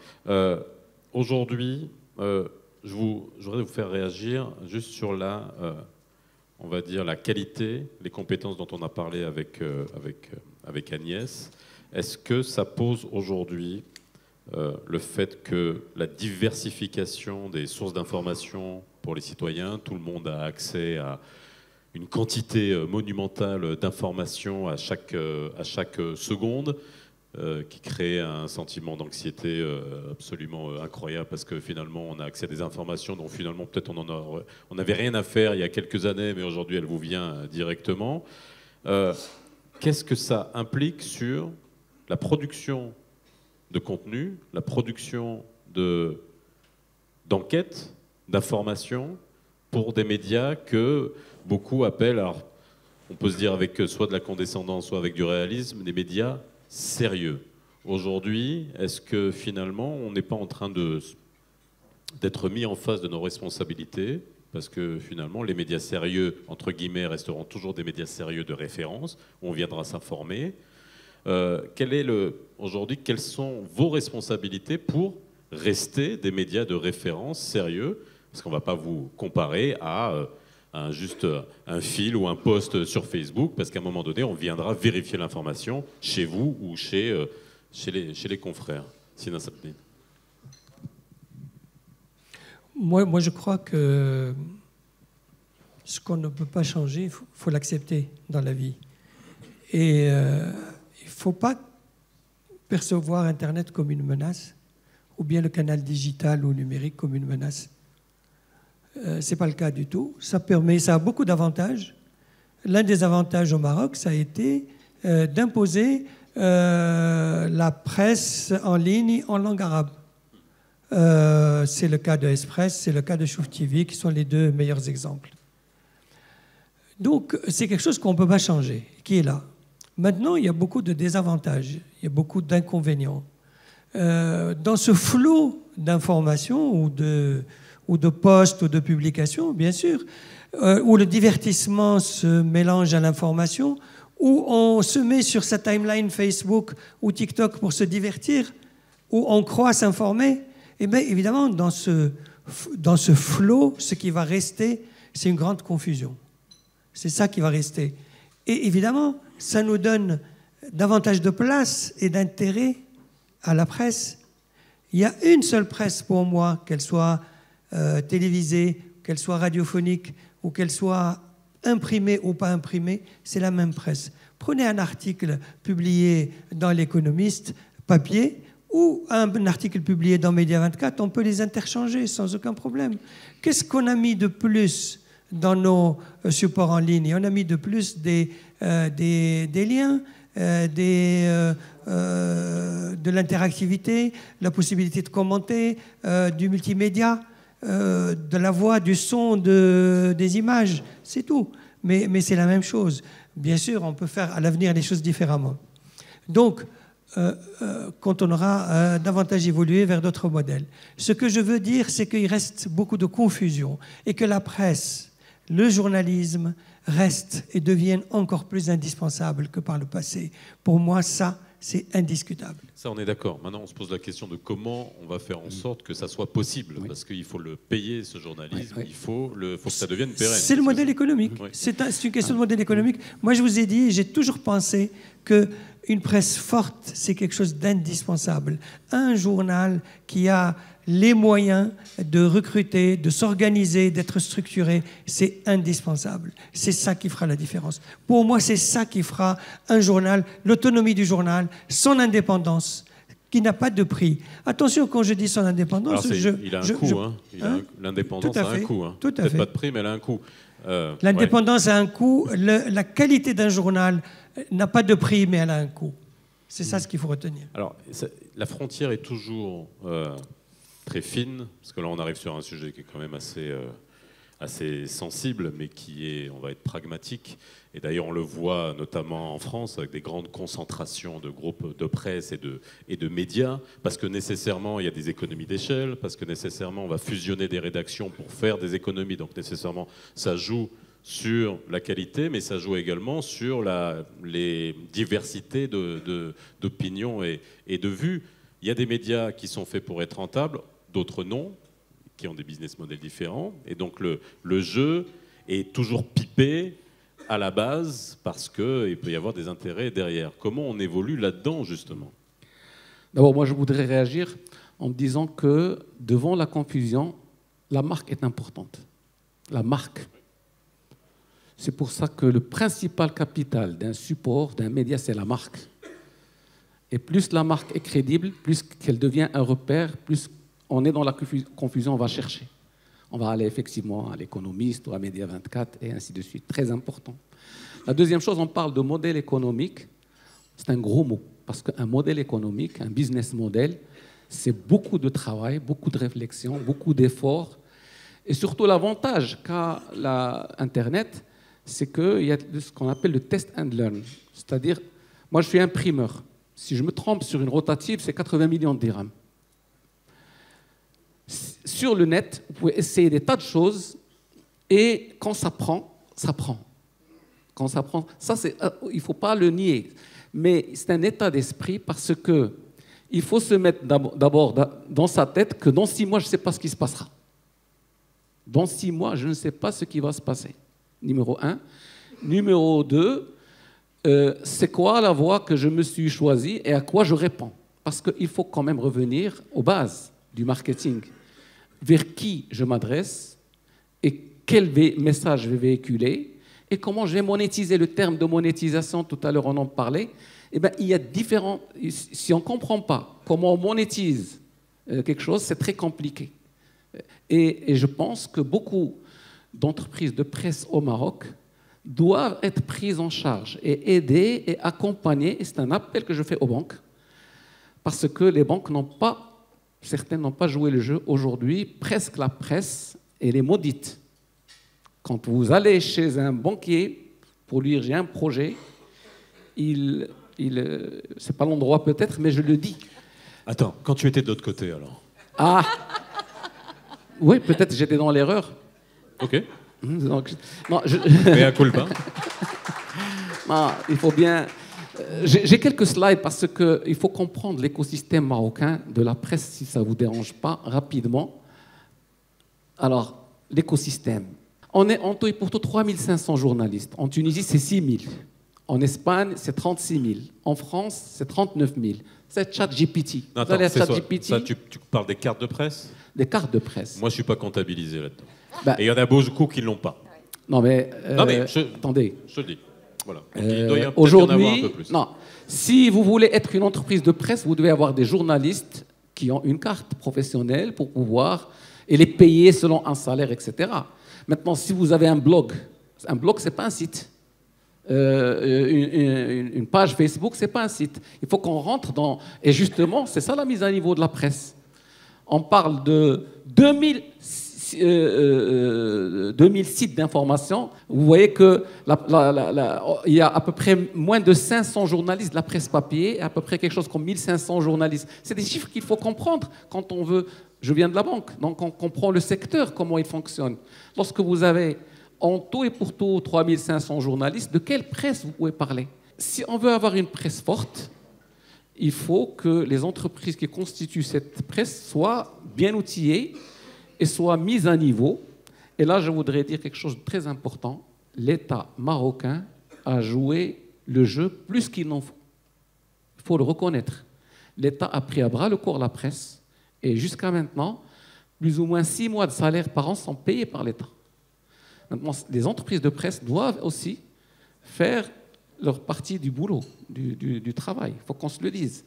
Aujourd'hui, je voudrais vous faire réagir juste sur on va dire la qualité, les compétences dont on a parlé avec Agnès. Est-ce que ça pose aujourd'hui le fait que la diversification des sources d'information pour les citoyens, tout le monde a accès à une quantité monumentale d'informations à chaque seconde, qui crée un sentiment d'anxiété absolument incroyable, parce que finalement on a accès à des informations dont finalement peut-être on n'avait rien à faire il y a quelques années, mais aujourd'hui elle vous vient directement. Qu'est-ce que ça implique sur la production de contenu, la production d'enquêtes, d'informations pour des médias que beaucoup appellent, alors on peut se dire avec soit de la condescendance, soit avec du réalisme, des médias sérieux. Aujourd'hui, est-ce que finalement, on n'est pas en train d'être mis en face de nos responsabilités, parce que finalement, les médias sérieux, entre guillemets, resteront toujours des médias sérieux de référence, où on viendra s'informer. Aujourd'hui, quelles sont vos responsabilités pour rester des médias de référence sérieux? Parce qu'on ne va pas vous comparer à juste un fil ou un post sur Facebook, parce qu'à un moment donné, on viendra vérifier l'information chez vous ou chez chez les confrères. Sina Sapni. Moi, je crois que ce qu'on ne peut pas changer, il faut l'accepter dans la vie. Et il ne faut pas percevoir Internet comme une menace, ou bien le canal digital ou numérique comme une menace. Ce n'est pas le cas du tout. Ça a beaucoup d'avantages. L'un des avantages au Maroc, ça a été d'imposer la presse en ligne en langue arabe. C'est le cas de Express, c'est le cas de Chouf TV, qui sont les deux meilleurs exemples. Donc, c'est quelque chose qu'on ne peut pas changer, qui est là. Maintenant, il y a beaucoup de désavantages, il y a beaucoup d'inconvénients. Dans ce flot d'informations ou de posts ou de publications, bien sûr, où le divertissement se mélange à l'information, où on se met sur sa timeline Facebook ou TikTok pour se divertir, où on croit s'informer, et bien évidemment, dans ce flot, ce qui va rester, c'est une grande confusion. C'est ça qui va rester. Et évidemment, ça nous donne davantage de place et d'intérêt à la presse. Il y a une seule presse pour moi, qu'elle soit télévisée, qu'elle soit radiophonique ou qu'elle soit imprimée ou pas imprimée, c'est la même presse. Prenez un article publié dans l'Économiste, papier, ou un article publié dans Média 24, on peut les interchanger sans aucun problème. Qu'est-ce qu'on a mis de plus dans nos supports en ligne? On a mis de plus des liens, de l'interactivité, la possibilité de commenter, du multimédia, de la voix, du son, des images, c'est tout. Mais c'est la même chose. Bien sûr, on peut faire à l'avenir les choses différemment. Donc, quand on aura davantage évolué vers d'autres modèles. Ce que je veux dire, c'est qu'il reste beaucoup de confusion et que la presse, le journalisme restent et deviennent encore plus indispensables que par le passé. Pour moi, ça, c'est indiscutable. Ça, on est d'accord. Maintenant, on se pose la question de comment on va faire en sorte que ça soit possible, parce qu'il faut le payer, ce journalisme, il faut que ça devienne pérenne. C'est le modèle économique. C'est une question de modèle économique. Moi, je vous ai dit, j'ai toujours pensé qu'une presse forte, c'est quelque chose d'indispensable. Un journal qui a les moyens de recruter, de s'organiser, d'être structuré, c'est indispensable. C'est ça qui fera la différence. Pour moi, c'est ça qui fera un journal, l'autonomie du journal, son indépendance, qui n'a pas de prix. Attention, quand je dis son indépendance... il a un coût. L'indépendance a un coût. Peut-être pas de prix, mais elle a un coût. L'indépendance a un coût. La qualité d'un journal n'a pas de prix, mais elle a un coût. C'est ça ce qu'il faut retenir. Alors, la frontière est toujours... très fine, parce que là on arrive sur un sujet qui est quand même assez sensible, mais qui est, on va être pragmatique. Et d'ailleurs on le voit notamment en France avec des grandes concentrations de groupes de presse et de médias, parce que nécessairement il y a des économies d'échelle, parce que nécessairement on va fusionner des rédactions pour faire des économies, donc nécessairement ça joue sur la qualité, mais ça joue également sur les diversités d'opinions et de vues. Il y a des médias qui sont faits pour être rentables, d'autres non, qui ont des business models différents. Et donc le jeu est toujours pipé à la base parce qu'il peut y avoir des intérêts derrière. Comment on évolue là-dedans, justement? D'abord, moi, je voudrais réagir en disant que devant la confusion, la marque est importante. La marque. C'est pour ça que le principal capital d'un support, d'un média, c'est la marque. Et plus la marque est crédible, plus qu'elle devient un repère, plus on est dans la confusion, on va chercher. On va aller effectivement à l'Économiste ou à Média 24 et ainsi de suite. Très important. La deuxième chose, on parle de modèle économique. C'est un gros mot, parce qu'un modèle économique, un business model, c'est beaucoup de travail, beaucoup de réflexion, beaucoup d'efforts. Et surtout, l'avantage qu'a Internet, c'est qu'il y a ce qu'on appelle le test and learn. C'est-à-dire, moi je suis imprimeur. Si je me trompe sur une rotative, c'est 80 millions de dirhams. Sur le net, vous pouvez essayer des tas de choses et quand ça prend, ça prend. Quand ça prend, ça il ne faut pas le nier. Mais c'est un état d'esprit parce qu'il faut se mettre d'abord dans sa tête que dans 6 mois, je ne sais pas ce qui se passera. Dans 6 mois, je ne sais pas ce qui va se passer. Numéro 1. Numéro 2, c'est quoi la voie que je me suis choisie et à quoi je réponds. parce qu'il faut quand même revenir aux bases du marketing. Vers qui je m'adresse et quel message je vais véhiculer et comment je vais monétiser. Le terme de monétisation, tout à l'heure on en parlait, eh bien, il y a différents... Si on ne comprend pas comment on monétise quelque chose, c'est très compliqué. Et je pense que beaucoup d'entreprises de presse au Maroc doivent être prises en charge et aidées et accompagnées. Et c'est un appel que je fais aux banques, parce que les banques certaines n'ont pas joué le jeu aujourd'hui. Presque la presse, elle est maudite. Quand vous allez chez un banquier pour lui dire j'ai un projet, c'est pas l'endroit peut-être, mais je le dis. Attends, quand tu étais de l'autre côté alors? Ah, oui, peut-être j'étais dans l'erreur. Ok. Donc, Mais à culpa. Non, il faut bien... J'ai quelques slides parce qu'il faut comprendre l'écosystème marocain de la presse, si ça ne vous dérange pas, rapidement. Alors, l'écosystème. On est en tout et pour tout 3500 journalistes. En Tunisie, c'est 6000. En Espagne, c'est 36 000. En France, c'est 39 000. C'est ChatGPT. Attends, ça, tu parles des cartes de presse? Des cartes de presse. Moi, je ne suis pas comptabilisé là-dedans. Bah, et il y en a beaucoup qui ne l'ont pas. Non, mais attendez. Je te le dis. Voilà. Il doit y avoir aujourd'hui, un peu plus. Non. Si vous voulez être une entreprise de presse, vous devez avoir des journalistes qui ont une carte professionnelle pour pouvoir et les payer selon un salaire, etc. Maintenant, si vous avez un blog, ce n'est pas un site. Une page Facebook, ce n'est pas un site. Il faut qu'on rentre dans... Et justement, c'est ça la mise à niveau de la presse. On parle de 2000 sites d'information. Vous voyez qu'il y a à peu près moins de 500 journalistes de la presse papier et à peu près quelque chose comme 1500 journalistes. C'est des chiffres qu'il faut comprendre quand on veut... Je viens de la banque, donc on comprend le secteur, comment il fonctionne. Lorsque vous avez en tout et pour tout 3500 journalistes, de quelle presse vous pouvez parler? Si on veut avoir une presse forte, il faut que les entreprises qui constituent cette presse soient bien outillées et soient mises à niveau. Et là, je voudrais dire quelque chose de très important. L'État marocain a joué le jeu plus qu'il n'en faut. Il faut le reconnaître. L'État a pris à bras le corps la presse et jusqu'à maintenant, plus ou moins 6 mois de salaire par an sont payés par l'État. Maintenant, les entreprises de presse doivent aussi faire leur partie du boulot, du travail. Il faut qu'on se le dise.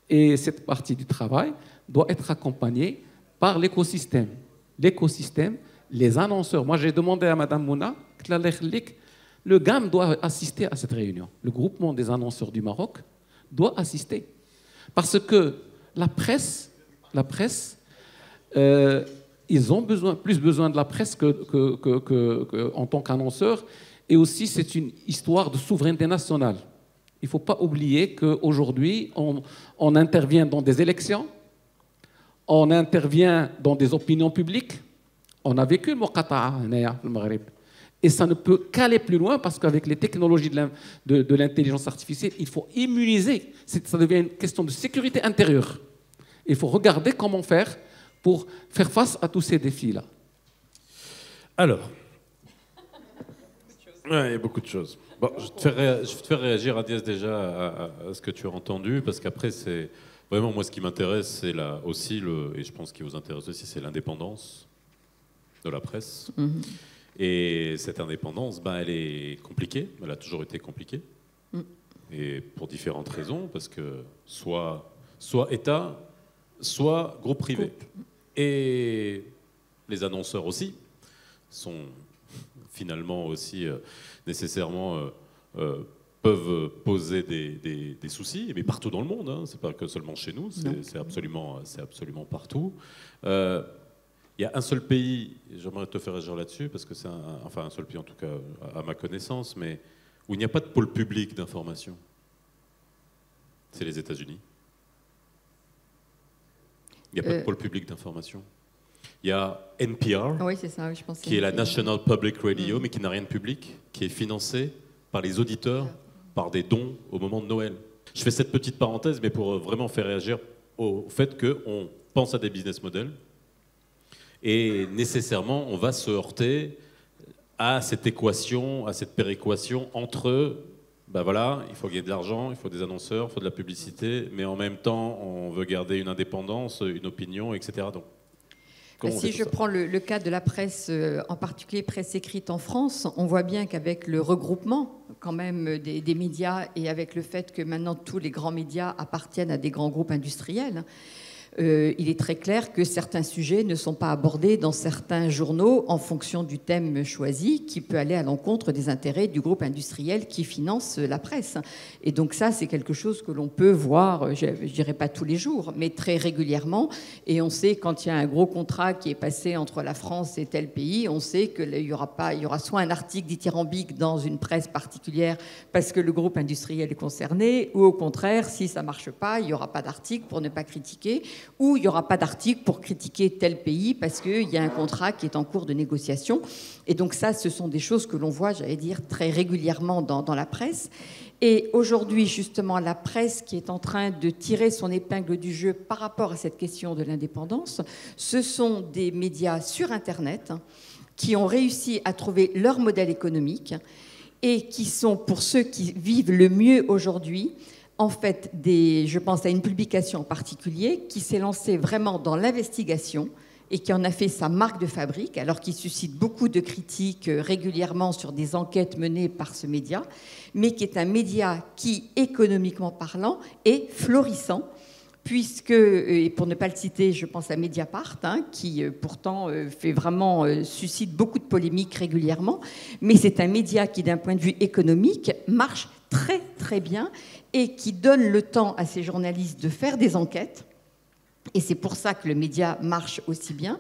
Et cette partie du travail doit être accompagnée par l'écosystème. L'écosystème, les annonceurs. Moi, j'ai demandé à Mme Mouna, le GAM doit assister à cette réunion. Le groupement des annonceurs du Maroc doit assister. Parce que la presse, ils ont plus besoin de la presse en tant qu'annonceurs. Et aussi, c'est une histoire de souveraineté nationale. Il ne faut pas oublier qu'aujourd'hui, on intervient dans des élections, on intervient dans des opinions publiques. On a vécu le Muqata'a au Maghreb. Et ça ne peut qu'aller plus loin parce qu'avec les technologies de l'intelligence artificielle, il faut immuniser. Ça devient une question de sécurité intérieure. Il faut regarder comment faire pour faire face à tous ces défis-là. Alors, il y a beaucoup de choses. Bon, je vais te faire réagir, Agnès, déjà à ce que tu as entendu, parce qu'après, c'est vraiment, moi, ce qui m'intéresse, c'est aussi, et je pense qu'il vous intéresse aussi, c'est l'indépendance de la presse. Mm-hmm. Et cette indépendance, elle est compliquée, elle a toujours été compliquée, et pour différentes raisons, parce que soit État, soit groupe privé. Et les annonceurs aussi sont finalement aussi nécessairement peuvent poser des soucis, mais partout dans le monde, hein. C'est pas que seulement chez nous, c'est absolument partout. Il y a un seul pays, j'aimerais te faire réagir là-dessus, parce que c'est un seul pays en tout cas à ma connaissance, mais où il n'y a pas de pôle public d'information. C'est les États-Unis. Il n'y a pas de pôle public d'information. Il y a NPR, oui, c'est ça, je pense qui est la National Public Radio, mais qui n'a rien de public, qui est financée par les auditeurs, par des dons au moment de Noël. Je fais cette petite parenthèse, mais pour vraiment faire réagir au fait qu'on pense à des business models, et nécessairement, on va se heurter à cette équation, à cette péréquation entre ben voilà, il faut gagner de l'argent, il faut des annonceurs, il faut de la publicité, mais en même temps, on veut garder une indépendance, une opinion, etc. Donc, si je prends le cas de la presse, en particulier presse écrite en France, on voit bien qu'avec le regroupement quand même des médias et avec le fait que maintenant tous les grands médias appartiennent à des grands groupes industriels, il est très clair que certains sujets ne sont pas abordés dans certains journaux en fonction du thème choisi, qui peut aller à l'encontre des intérêts du groupe industriel qui finance la presse. Et donc ça, c'est quelque chose que l'on peut voir, je ne dirais pas tous les jours, mais très régulièrement. Et on sait, quand il y a un gros contrat qui est passé entre la France et tel pays, on sait qu'il y aura soit un article dithyrambique dans une presse particulière parce que le groupe industriel est concerné, ou au contraire, si ça ne marche pas, il n'y aura pas d'article pour ne pas critiquer, ou il n'y aura pas d'article pour critiquer tel pays parce qu'il y a un contrat qui est en cours de négociation. Et donc ça, ce sont des choses que l'on voit, j'allais dire, très régulièrement dans la presse. Et aujourd'hui, justement, la presse qui est en train de tirer son épingle du jeu par rapport à cette question de l'indépendance, ce sont des médias sur Internet qui ont réussi à trouver leur modèle économique et qui sont, pour ceux qui vivent le mieux aujourd'hui, en fait, je pense à une publication en particulier qui s'est lancée vraiment dans l'investigation et qui en a fait sa marque de fabrique, alors qu'il suscite beaucoup de critiques régulièrement sur des enquêtes menées par ce média, mais qui est un média qui, économiquement parlant, est florissant, puisque, et pour ne pas le citer, je pense à Mediapart, qui pourtant suscite beaucoup de polémiques régulièrement, mais c'est un média qui, d'un point de vue économique, marche très très bien et qui donne le temps à ses journalistes de faire des enquêtes. Et c'est pour ça que le média marche aussi bien.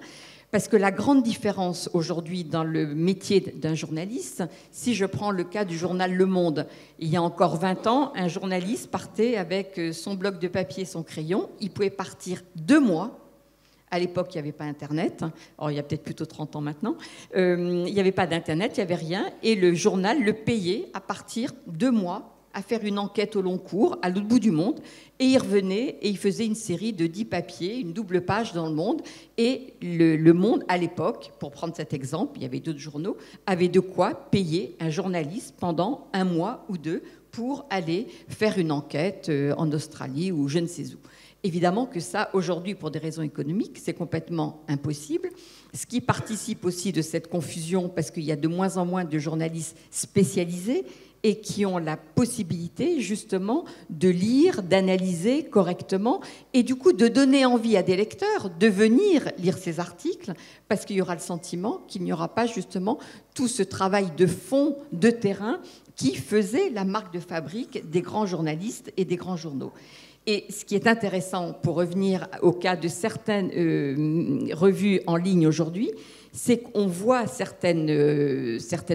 Parce que la grande différence aujourd'hui dans le métier d'un journaliste, si je prends le cas du journal Le Monde, il y a encore 20 ans, un journaliste partait avec son bloc de papier et son crayon. Il pouvait partir 2 mois. À l'époque, il n'y avait pas Internet. Or, il y a peut-être plutôt 30 ans maintenant. Il n'y avait pas d'Internet, il n'y avait rien. Et le journal le payait à partir 2 mois à faire une enquête au long cours, à l'autre bout du monde, et il revenait et il faisait une série de 10 papiers, une double page dans Le Monde, et le Monde, à l'époque, pour prendre cet exemple, il y avait d'autres journaux, avait de quoi payer un journaliste pendant 1 mois ou 2 pour aller faire une enquête en Australie ou je ne sais où. Évidemment que ça, aujourd'hui, pour des raisons économiques, c'est complètement impossible. Ce qui participe aussi de cette confusion, parce qu'il y a de moins en moins de journalistes spécialisés et qui ont la possibilité, justement, de lire, d'analyser correctement et du coup de donner envie à des lecteurs de venir lire ces articles, parce qu'il y aura le sentiment qu'il n'y aura pas, justement, tout ce travail de fond, de terrain, qui faisait la marque de fabrique des grands journalistes et des grands journaux. Et ce qui est intéressant, pour revenir au cas de certaines revues en ligne aujourd'hui, c'est qu'on voit certaines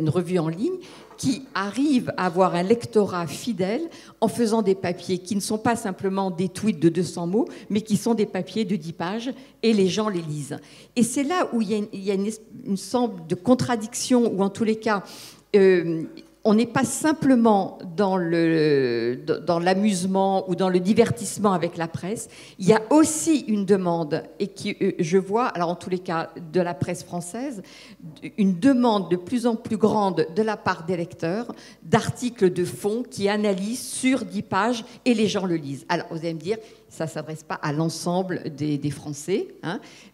revues en ligne qui arrivent à avoir un lectorat fidèle en faisant des papiers qui ne sont pas simplement des tweets de 200 mots, mais qui sont des papiers de 10 pages, et les gens les lisent. Et c'est là où il y a une sorte de contradiction, ou en tous les cas... on n'est pas simplement dans l'amusement ou dans le divertissement avec la presse. Il y a aussi une demande, et qui, je vois, alors en tous les cas de la presse française, une demande de plus en plus grande de la part des lecteurs d'articles de fond qui analysent sur 10 pages et les gens le lisent. Alors vous allez me dire, ça ne s'adresse pas à l'ensemble des Français,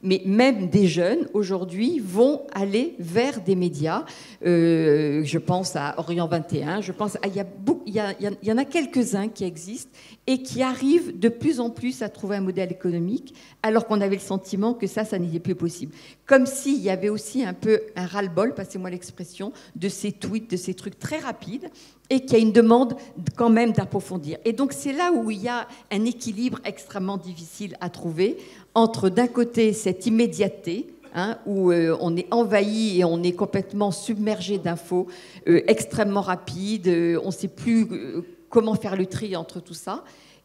mais même des jeunes, aujourd'hui, vont aller vers des médias. Je pense à Orient 21, je pense il y en a quelques-uns qui existent et qui arrivent de plus en plus à trouver un modèle économique, alors qu'on avait le sentiment que ça n'était plus possible. Comme s'il y avait aussi un peu un ras-le-bol, passez-moi l'expression, de ces tweets, de ces trucs très rapides, et qu'il y a une demande quand même d'approfondir. Et donc c'est là où il y a un équilibre extrêmement difficile à trouver entre, d'un côté, cette immédiateté, où on est envahi et on est complètement submergé d'infos extrêmement rapides, on ne sait plus comment faire le tri entre tout ça.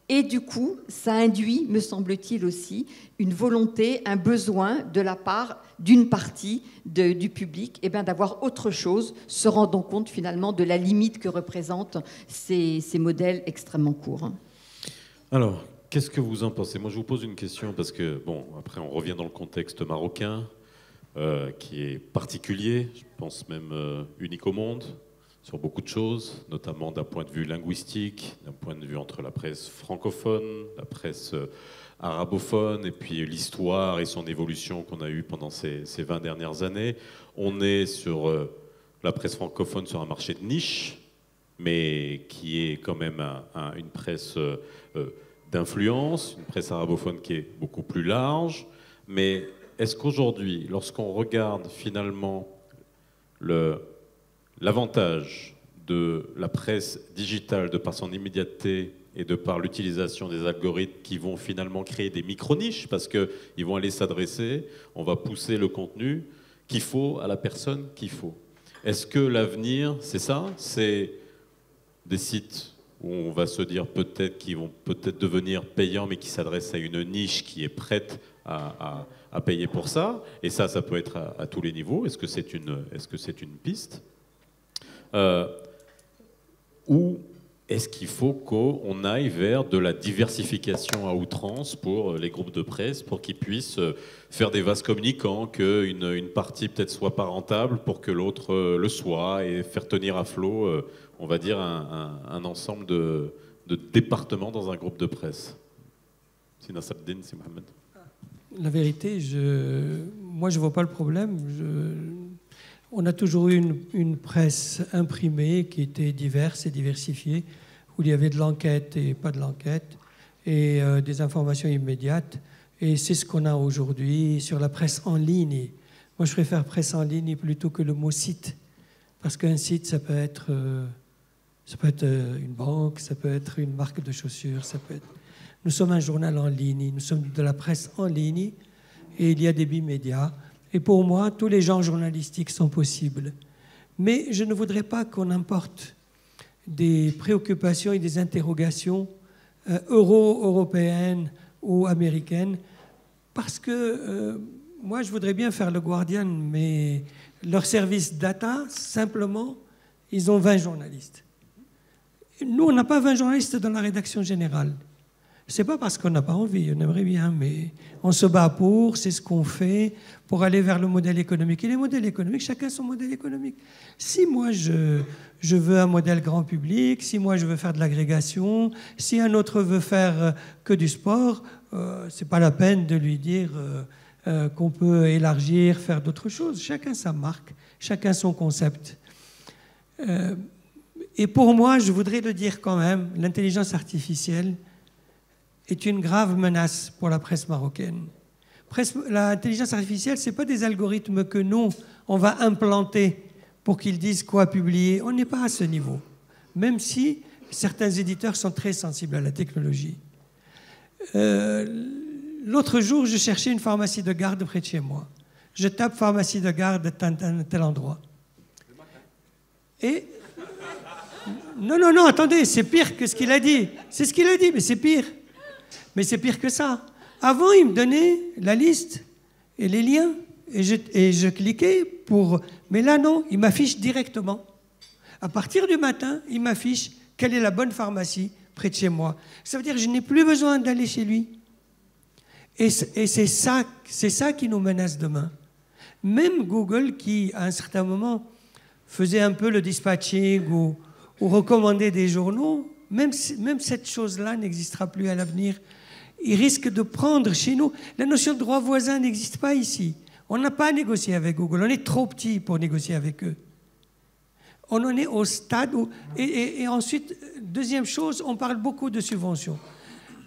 Et du coup, ça induit, me semble-t-il aussi, une volonté, un besoin de la part d'une partie du public d'avoir autre chose, se rendant compte finalement de la limite que représentent ces modèles extrêmement courts. Alors, qu'est-ce que vous en pensez? Moi, je vous pose une question parce que, bon, après, on revient dans le contexte marocain, qui est particulier, je pense même unique au monde, sur beaucoup de choses, notamment d'un point de vue linguistique, d'un point de vue entre la presse francophone, la presse arabophone, et puis l'histoire et son évolution qu'on a eue pendant ces 20 dernières années. On est sur la presse francophone sur un marché de niche, mais qui est quand même une presse d'influence, une presse arabophone qui est beaucoup plus large. Mais est-ce qu'aujourd'hui, lorsqu'on regarde finalement l'avantage de la presse digitale de par son immédiateté et de par l'utilisation des algorithmes qui vont finalement créer des micro-niches, parce qu'ils vont aller s'adresser, on va pousser le contenu qu'il faut à la personne qu'il faut. Est-ce que l'avenir, c'est ça? C'est des sites où on va se dire peut-être qu'ils vont peut-être devenir payants, mais qui s'adressent à une niche qui est prête à payer pour ça? Et ça peut être à tous les niveaux. Est-ce que c'est une piste? Ou est-ce qu'il faut qu'on aille vers de la diversification à outrance pour les groupes de presse, pour qu'ils puissent faire des vases communicants, qu'une partie peut-être soit pas rentable pour que l'autre le soit, et faire tenir à flot, on va dire, un ensemble de départements dans un groupe de presse? Si Nassaddin, si Mohamed. La vérité, moi je ne vois pas le problème. On a toujours eu une presse imprimée qui était diverse et diversifiée, où il y avait de l'enquête et pas de l'enquête, et des informations immédiates. Et c'est ce qu'on a aujourd'hui sur la presse en ligne. Moi, je préfère presse en ligne plutôt que le mot site, parce qu'un site, ça peut être une banque, ça peut être une marque de chaussures, ça peut être... Nous sommes un journal en ligne, nous sommes de la presse en ligne, et il y a des bimédias. Et pour moi, tous les genres journalistiques sont possibles. Mais je ne voudrais pas qu'on importe des préoccupations et des interrogations européennes ou américaines, parce que moi, je voudrais bien faire le Guardian, mais leur service data, simplement, ils ont 20 journalistes. Nous, on n'a pas 20 journalistes dans la rédaction générale. C'est pas parce qu'on n'a pas envie, on aimerait bien, mais on se bat pour, c'est ce qu'on fait, pour aller vers le modèle économique. Et les modèles économiques, chacun son modèle économique. Si moi, je veux un modèle grand public, si moi, je veux faire de l'agrégation, si un autre veut faire que du sport, c'est pas la peine de lui dire qu'on peut élargir, faire d'autres choses. Chacun sa marque, chacun son concept. Et pour moi, je voudrais le dire quand même, l'intelligence artificielle est une grave menace pour la presse marocaine. L'intelligence artificielle, ce n'est pas des algorithmes que nous, on va implanter pour qu'ils disent quoi publier. On n'est pas à ce niveau, même si certains éditeurs sont très sensibles à la technologie. L'autre jour, je cherchais une pharmacie de garde près de chez moi. Je tape pharmacie de garde à tel endroit. Et... Non, attendez, c'est pire que ce qu'il a dit. C'est ce qu'il a dit, mais c'est pire. Mais c'est pire que ça. Avant, il me donnait la liste et les liens, et je cliquais pour... Mais là, non, il m'affiche directement. À partir du matin, il m'affiche quelle est la bonne pharmacie près de chez moi. Ça veut dire que je n'ai plus besoin d'aller chez lui. Et c'est ça qui nous menace demain. Même Google, qui, à un certain moment, faisait un peu le dispatching ou recommandait des journaux, même cette chose-là n'existera plus à l'avenir. Ils risquent de prendre chez nous... La notion de droit voisin n'existe pas ici. On n'a pas à négocier avec Google. On est trop petit pour négocier avec eux. On en est au stade où... Et ensuite, deuxième chose, on parle beaucoup de subventions.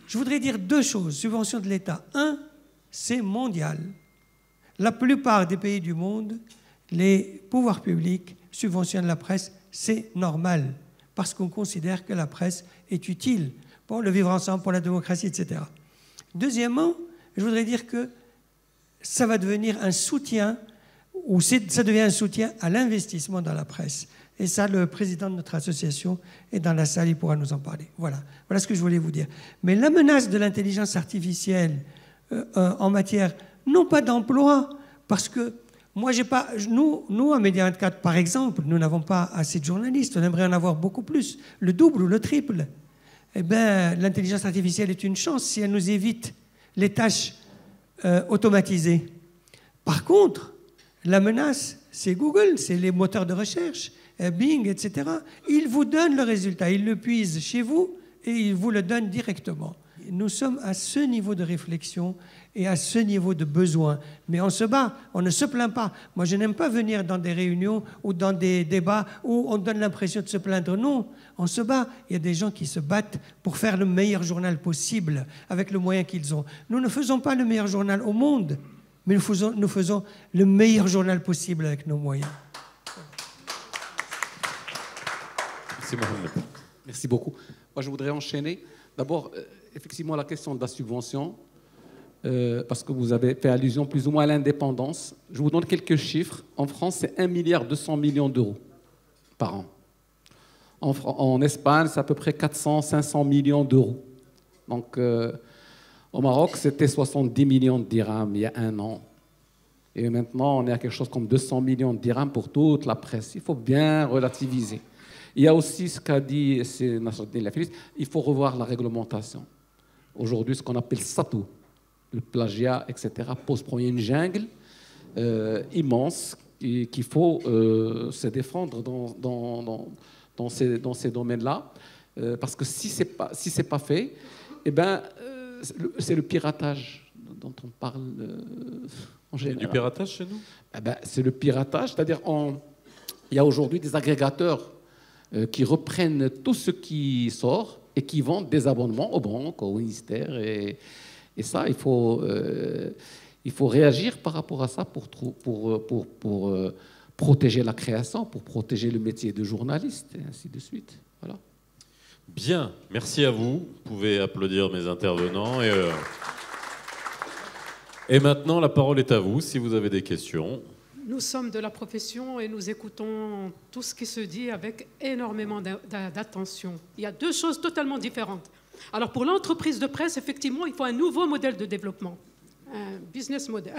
Je voudrais dire deux choses. Subventions de l'État. Un, c'est mondial. La plupart des pays du monde, les pouvoirs publics subventionnent la presse. C'est normal, parce qu'on considère que la presse est utile pour le vivre ensemble, pour la démocratie, etc. Deuxièmement, je voudrais dire que ça va devenir un soutien, ou ça devient un soutien à l'investissement dans la presse. Et ça, le président de notre association est dans la salle, il pourra nous en parler. Voilà ce que je voulais vous dire. Mais la menace de l'intelligence artificielle en matière, non pas d'emploi, parce que moi, nous, à Média 24, par exemple, nous n'avons pas assez de journalistes, on aimerait en avoir beaucoup plus, le double ou le triple. Eh bien, l'intelligence artificielle est une chance si elle nous évite les tâches automatisées. Par contre, la menace, c'est Google, c'est les moteurs de recherche. Bing, etc. Ils vous donnent le résultat. Ils le puisent chez vous et ils vous le donnent directement. Nous sommes à ce niveau de réflexion et à ce niveau de besoin. Mais on se bat, on ne se plaint pas. Moi, je n'aime pas venir dans des réunions ou dans des débats où on donne l'impression de se plaindre. Non, on se bat. Il y a des gens qui se battent pour faire le meilleur journal possible avec le moyen qu'ils ont. Nous ne faisons pas le meilleur journal au monde, mais nous faisons le meilleur journal possible avec nos moyens. Merci Mohamed. Merci beaucoup. Moi, je voudrais enchaîner. D'abord, effectivement, la question de la subvention, parce que vous avez fait allusion plus ou moins à l'indépendance. Je vous donne quelques chiffres. En France, c'est 1,2 milliard d'euros par an. En Espagne, c'est à peu près 400-500 millions d'euros. Donc, au Maroc, c'était 70 millions de dirhams il y a un an. Et maintenant, on est à quelque chose comme 200 millions de dirhams pour toute la presse. Il faut bien relativiser. Il y a aussi ce qu'a dit Nasruddin Lafiliz, il faut revoir la réglementation. Aujourd'hui, ce qu'on appelle satou, le plagiat, etc., pose problème, une jungle immense qu'il faut se défendre dans ces domaines-là. Parce que si ce n'est pas fait, eh ben, c'est le piratage dont on parle en général. Il y a du piratage chez nous? Eh ben, c'est le piratage, c'est-à-dire il y a aujourd'hui des agrégateurs qui reprennent tout ce qui sort et qui vendent des abonnements aux banques, au ministère. Et ça, il faut réagir par rapport à ça pour protéger la création, pour protéger le métier de journaliste, et ainsi de suite. Voilà. Bien, merci à vous. Vous pouvez applaudir mes intervenants. Et maintenant, la parole est à vous, si vous avez des questions. Nous sommes de la profession et nous écoutons tout ce qui se dit avec énormément d'attention. Il y a deux choses totalement différentes. Alors pour l'entreprise de presse, effectivement, il faut un nouveau modèle de développement, un business model,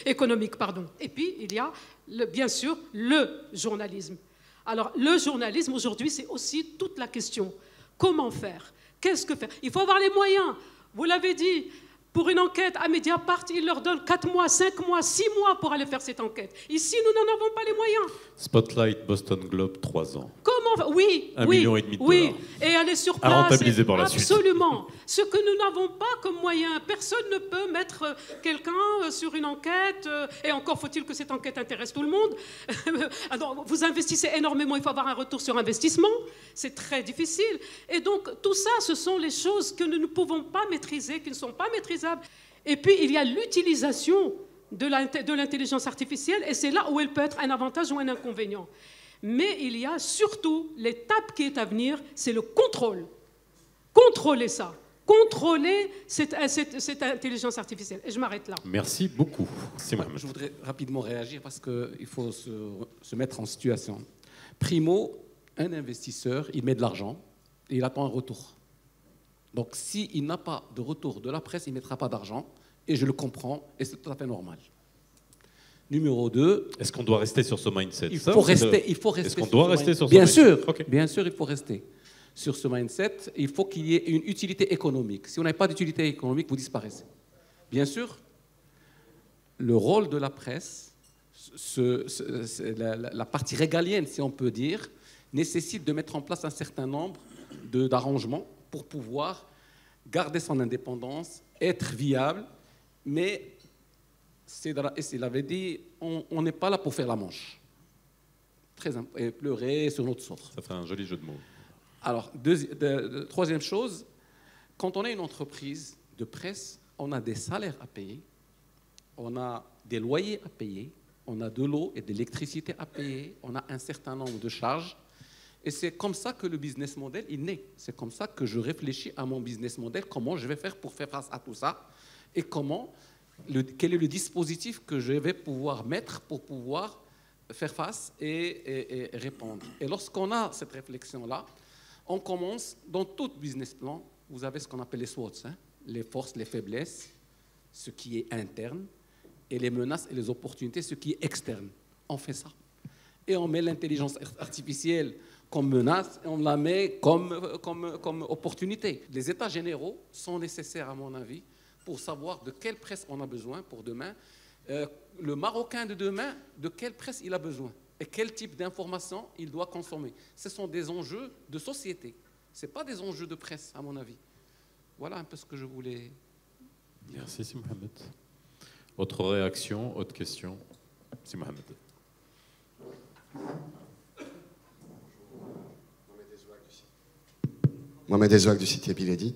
économique, pardon. Et puis il y a bien sûr le journalisme. Alors le journalisme aujourd'hui, c'est aussi toute la question. Comment faire? Qu'est-ce que faire? Il faut avoir les moyens. Vous l'avez dit. Pour une enquête à Mediapart, ils leur donnent 4 mois, 5 mois, 6 mois pour aller faire cette enquête. Ici, nous n'en avons pas les moyens. Spotlight, Boston Globe, 3 ans. Comment? Oui, 1,5 million de dollars. Oui, et aller sur place. À rentabiliser par la suite. Absolument. Ce que nous n'avons pas comme moyen, personne ne peut mettre quelqu'un sur une enquête, et encore faut-il que cette enquête intéresse tout le monde. Alors, vous investissez énormément, il faut avoir un retour sur investissement. C'est très difficile. Et donc, tout ça, ce sont les choses que nous ne pouvons pas maîtriser, qui ne sont pas maîtrisables. Et puis, il y a l'utilisation de l'intelligence artificielle, et c'est là où elle peut être un avantage ou un inconvénient. Mais il y a surtout l'étape qui est à venir, c'est le contrôle. Contrôler ça. Contrôler cette intelligence artificielle. Et je m'arrête là. Merci beaucoup. Je voudrais rapidement réagir parce qu'il faut se mettre en situation. Primo, un investisseur, il met de l'argent et il attend un retour. Donc, s'il n'a pas de retour de la presse, il ne mettra pas d'argent. Et je le comprends, et c'est tout à fait normal. Numéro 2... Est-ce qu'on doit rester sur ce mindset? Il faut rester. Est-ce qu'on doit rester sur ce mindset? Bien sûr. Okay. Bien sûr, il faut rester sur ce mindset. Il faut qu'il y ait une utilité économique. Si on n'a pas d'utilité économique, vous disparaissez. Bien sûr, le rôle de la presse, la partie régalienne, si on peut dire, nécessite de mettre en place un certain nombre d'arrangements pour pouvoir garder son indépendance, être viable, mais, il avait dit, on n'est pas là pour faire la manche. Et pleurer sur notre sort. Ça fait un joli jeu de mots. Alors, troisième chose, quand on est une entreprise de presse, on a des salaires à payer, on a des loyers à payer, on a de l'eau et de l'électricité à payer, on a un certain nombre de charges. Et c'est comme ça que le business model est né. C'est comme ça que je réfléchis à mon business model, comment je vais faire pour faire face à tout ça, et quel est le dispositif que je vais pouvoir mettre pour pouvoir faire face et répondre. Et lorsqu'on a cette réflexion-là, on commence, dans tout business plan, vous avez ce qu'on appelle les SWOT, les forces, les faiblesses, ce qui est interne, et les menaces et les opportunités, ce qui est externe. On fait ça. Et on met l'intelligence artificielle comme menace, et on la met comme opportunité. Les états généraux sont nécessaires, à mon avis, pour savoir de quelle presse on a besoin pour demain. Le Marocain de demain, de quelle presse il a besoin? et quel type d'information il doit consommer. Ce sont des enjeux de société. Ce n'est pas des enjeux de presse, à mon avis. Voilà un peu ce que je voulais dire. Merci, Si Mohamed. Autre réaction, autre question? Si Mohamed. Mohamed Ezouak du site Yabiledi.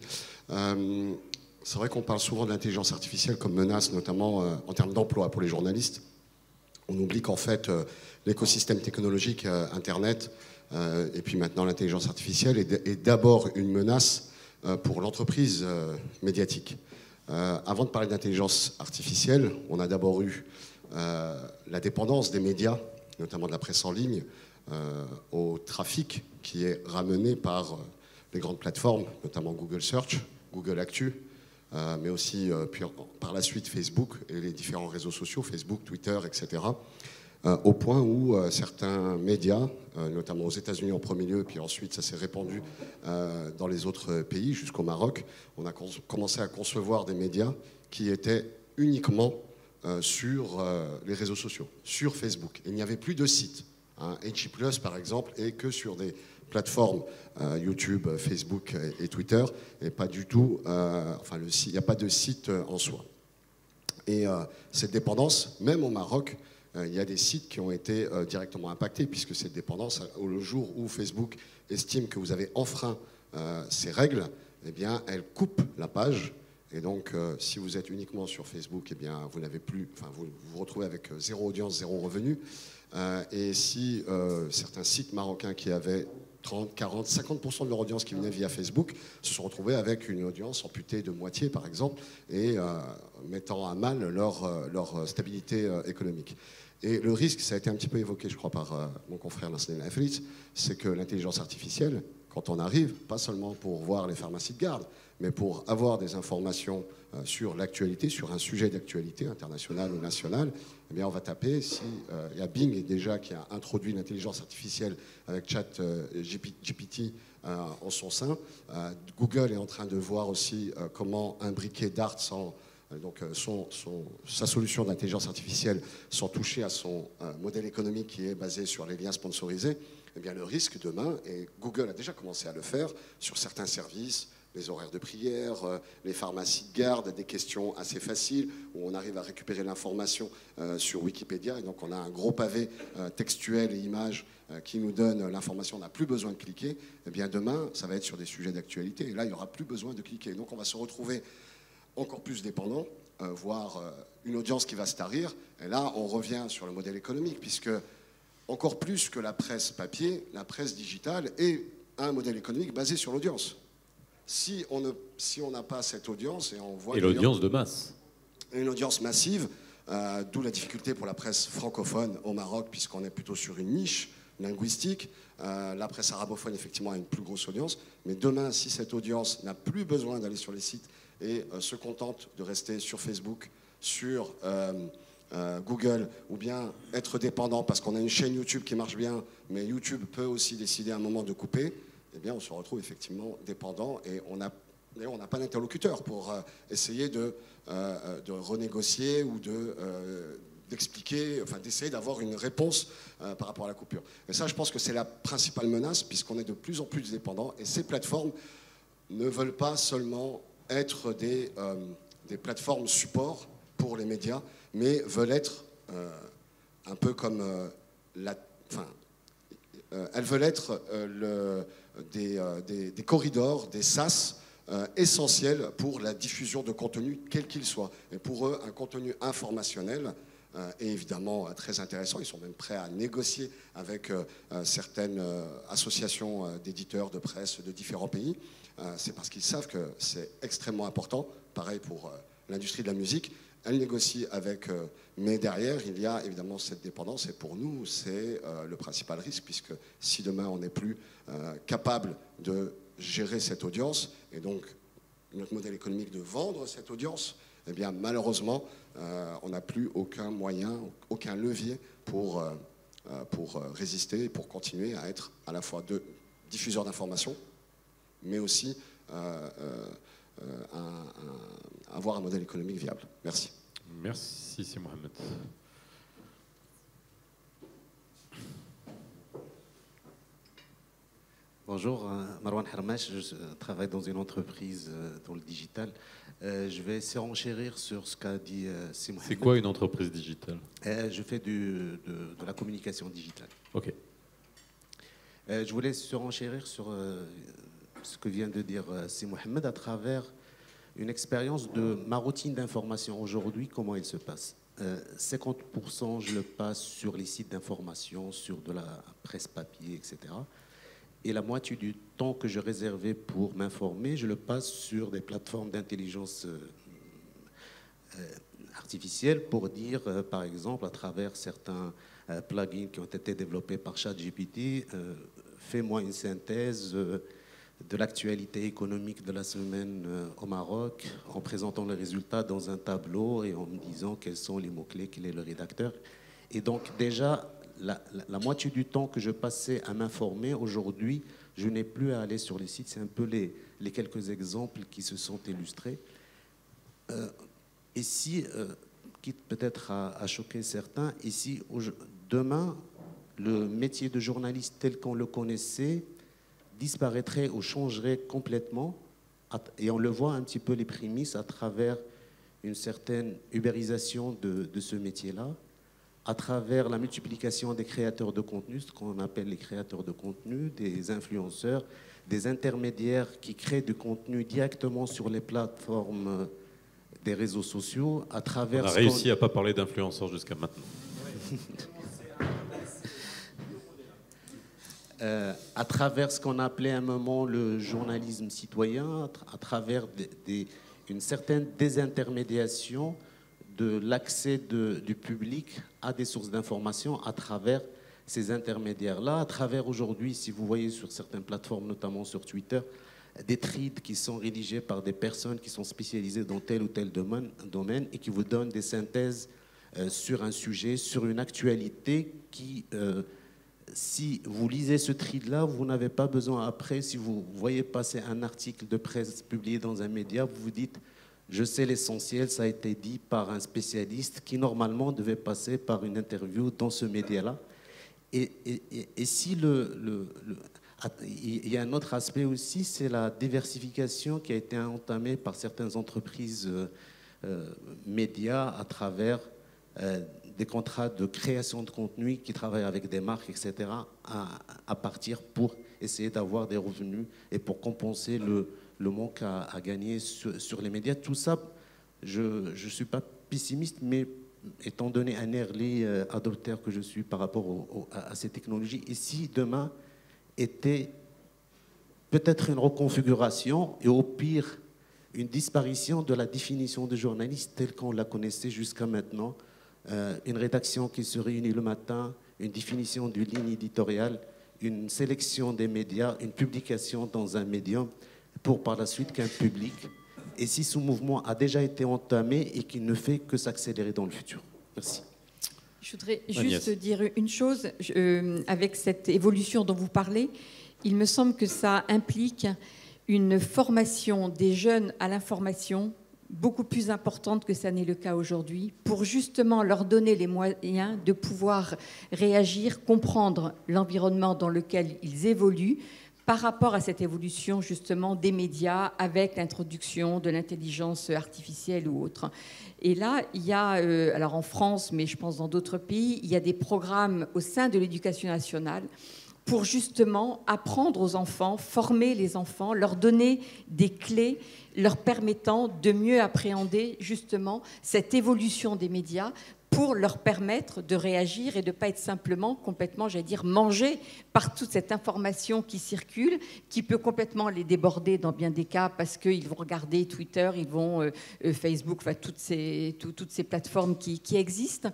C'est vrai qu'on parle souvent de l'intelligence artificielle comme menace, notamment en termes d'emploi pour les journalistes. On oublie qu'en fait, l'écosystème technologique, Internet, et puis maintenant l'intelligence artificielle, est d'abord une menace pour l'entreprise médiatique. Avant de parler d'intelligence artificielle, on a d'abord eu la dépendance des médias, notamment de la presse en ligne, au trafic qui est ramené par les grandes plateformes, notamment Google Search, Google Actu, mais aussi puis par la suite Facebook et les différents réseaux sociaux, Facebook, Twitter, etc. Au point où certains médias, notamment aux États-Unis en premier lieu, puis ensuite ça s'est répandu dans les autres pays, jusqu'au Maroc, on a commencé à concevoir des médias qui étaient uniquement sur les réseaux sociaux, sur Facebook. Il n'y avait plus de sites. HI+, par exemple, et que sur des plateformes YouTube, Facebook et Twitter, et pas du tout, il n'y a pas de site en soi. Et cette dépendance, même au Maroc, il y a des sites qui ont été directement impactés, puisque cette dépendance, le jour où Facebook estime que vous avez enfreint ces règles, eh bien, elle coupe la page. Et donc, si vous êtes uniquement sur Facebook, eh bien, vous n'avez plus, vous vous retrouvez avec zéro audience, zéro revenu. Et si certains sites marocains qui avaient 30, 40, 50% de leur audience qui venait via Facebook se sont retrouvés avec une audience amputée de moitié, par exemple, et mettant à mal leur stabilité économique. Et le risque, ça a été un petit peu évoqué, je crois, par mon confrère Nasrin Afrit, c'est que l'intelligence artificielle, quand on arrive, pas seulement pour voir les pharmacies de garde, mais pour avoir des informations sur l'actualité, sur un sujet d'actualité international ou national, eh bien on va taper, il y a Bing déjà qui a introduit l'intelligence artificielle avec ChatGPT en son sein. Google est en train de voir aussi comment imbriquer Dart sa solution d'intelligence artificielle sans toucher à son modèle économique qui est basé sur les liens sponsorisés. Eh bien, le risque demain, et Google a déjà commencé à le faire sur certains services, les horaires de prière, les pharmacies de garde, des questions assez faciles où on arrive à récupérer l'information sur Wikipédia. Et donc, on a un gros pavé textuel et images qui nous donne l'information. On n'a plus besoin de cliquer. Eh bien, demain, ça va être sur des sujets d'actualité. Et là, il n'y aura plus besoin de cliquer. Donc, on va se retrouver encore plus dépendant, voire une audience qui va se tarir. Et là, on revient sur le modèle économique, puisque encore plus que la presse papier, la presse digitale est un modèle économique basé sur l'audience. Si on n'a pas cette audience, et on voit... Et l'audience de masse. Une audience massive, d'où la difficulté pour la presse francophone au Maroc, puisqu'on est plutôt sur une niche linguistique. La presse arabophone, effectivement, a une plus grosse audience. Mais demain, si cette audience n'a plus besoin d'aller sur les sites et se contente de rester sur Facebook, sur Google, ou bien être dépendant parce qu'on a une chaîne YouTube qui marche bien, mais YouTube peut aussi décider à un moment de couper, eh bien on se retrouve effectivement dépendant et on n'a pas d'interlocuteur pour essayer de renégocier ou d'expliquer, d'essayer d'avoir une réponse par rapport à la coupure. Et ça, je pense que c'est la principale menace, puisqu'on est de plus en plus dépendant, et ces plateformes ne veulent pas seulement être des plateformes support pour les médias, mais veulent être un peu comme elles veulent être des corridors, des sas essentiels pour la diffusion de contenu, quel qu'il soit. Et pour eux, un contenu informationnel est évidemment très intéressant. Ils sont même prêts à négocier avec certaines associations d'éditeurs de presse de différents pays. C'est parce qu'ils savent que c'est extrêmement important. Pareil pour l'industrie de la musique. Elle négocie avec... mais derrière, il y a évidemment cette dépendance. Et pour nous, c'est le principal risque, puisque si demain, on n'est plus capable de gérer cette audience, et donc notre modèle économique de vendre cette audience, eh bien, malheureusement, on n'a plus aucun moyen, aucun levier pour résister et pour continuer à être à la fois diffuseur d'informations, mais aussi avoir un modèle économique viable. Merci. Merci, Si Mohamed. bonjour, Marwan Harmash, je travaille dans une entreprise dans le digital. Je vais surenchérir sur ce qu'a dit Si Mohamed. C'est quoi une entreprise digitale? Je fais de la communication digitale. Ok. Je voulais surenchérir sur ce que vient de dire Si Mohamed à travers une expérience de ma routine d'information aujourd'hui, comment elle se passe. 50% je le passe sur les sites d'information, sur de la presse papier, etc. Et la moitié du temps que je réservais pour m'informer, je le passe sur des plateformes d'intelligence artificielle pour dire, par exemple, à travers certains plugins qui ont été développés par ChatGPT, fais-moi une synthèse de l'actualité économique de la semaine au Maroc, en présentant les résultats dans un tableau et en me disant quels sont les mots-clés, quel est le rédacteur. Et donc déjà, la moitié du temps que je passais à m'informer, aujourd'hui, je n'ai plus à aller sur les sites. C'est un peu les quelques exemples qui se sont illustrés. Et si, quitte peut-être à choquer certains, et si demain, le métier de journaliste tel qu'on le connaissait disparaîtrait ou changerait complètement, et on le voit un petit peu les prémices à travers une certaine ubérisation de ce métier-là, à travers la multiplication des créateurs de contenu, ce qu'on appelle les créateurs de contenu, des influenceurs, des intermédiaires qui créent du contenu directement sur les plateformes des réseaux sociaux, à travers... On a réussi à ne pas parler d'influenceurs jusqu'à maintenant. À travers ce qu'on appelait à un moment le journalisme citoyen, à travers une certaine désintermédiation de l'accès du public à des sources d'information à travers ces intermédiaires-là, à travers aujourd'hui, si vous voyez sur certaines plateformes, notamment sur Twitter, des threads qui sont rédigés par des personnes qui sont spécialisées dans tel ou tel domaine et qui vous donnent des synthèses sur un sujet, sur une actualité qui... si vous lisez ce thread-là, vous n'avez pas besoin après, si vous voyez passer un article de presse publié dans un média, vous vous dites, je sais l'essentiel, ça a été dit par un spécialiste qui normalement devait passer par une interview dans ce média-là. Et si il y a un autre aspect aussi, c'est la diversification qui a été entamée par certaines entreprises médias à travers des contrats de création de contenu qui travaillent avec des marques, etc., à partir pour essayer d'avoir des revenus et pour compenser le manque à gagner sur les médias. Tout ça, je ne suis pas pessimiste, mais étant donné un early adopter que je suis par rapport à ces technologies, et si demain était peut-être une reconfiguration et au pire une disparition de la définition de journaliste telle qu'on la connaissait jusqu'à maintenant, une rédaction qui se réunit le matin, une définition d'une ligne éditoriale, une sélection des médias, une publication dans un médium pour par la suite qu'un public. Et si ce mouvement a déjà été entamé et qu'il ne fait que s'accélérer dans le futur. Merci. Je voudrais juste dire une chose. Avec cette évolution dont vous parlez, il me semble que ça implique une formation des jeunes à l'information beaucoup plus importante que ça n'est le cas aujourd'hui, pour justement leur donner les moyens de pouvoir réagir, comprendre l'environnement dans lequel ils évoluent par rapport à cette évolution justement des médias avec l'introduction de l'intelligence artificielle ou autre. Et là, il y a, alors en France, mais je pense dans d'autres pays, il y a des programmes au sein de l'éducation nationale pour justement apprendre aux enfants, former les enfants, leur donner des clés leur permettant de mieux appréhender justement cette évolution des médias pour leur permettre de réagir et de ne pas être simplement complètement, j'allais dire, mangés par toute cette information qui circule, qui peut complètement les déborder dans bien des cas parce qu'ils vont regarder Twitter, ils vont Facebook, enfin toutes ces plateformes qui existent.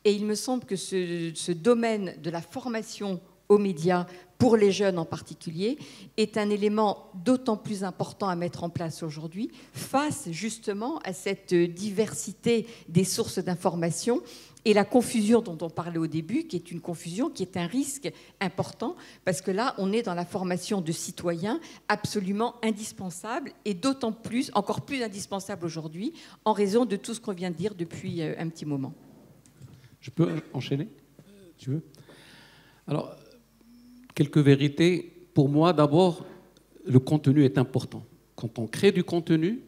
Et il me semble que ce domaine de la formation aux médias, pour les jeunes en particulier, est un élément d'autant plus important à mettre en place aujourd'hui face justement à cette diversité des sources d'information et la confusion dont on parlait au début, qui est une confusion, qui est un risque important, parce que là, on est dans la formation de citoyens absolument indispensable et d'autant plus, encore plus indispensable aujourd'hui, en raison de tout ce qu'on vient de dire depuis un petit moment. Je peux enchaîner, tu veux? Alors, quelques vérités Pour moi, d'abord, le contenu est important. Quand on crée du contenu,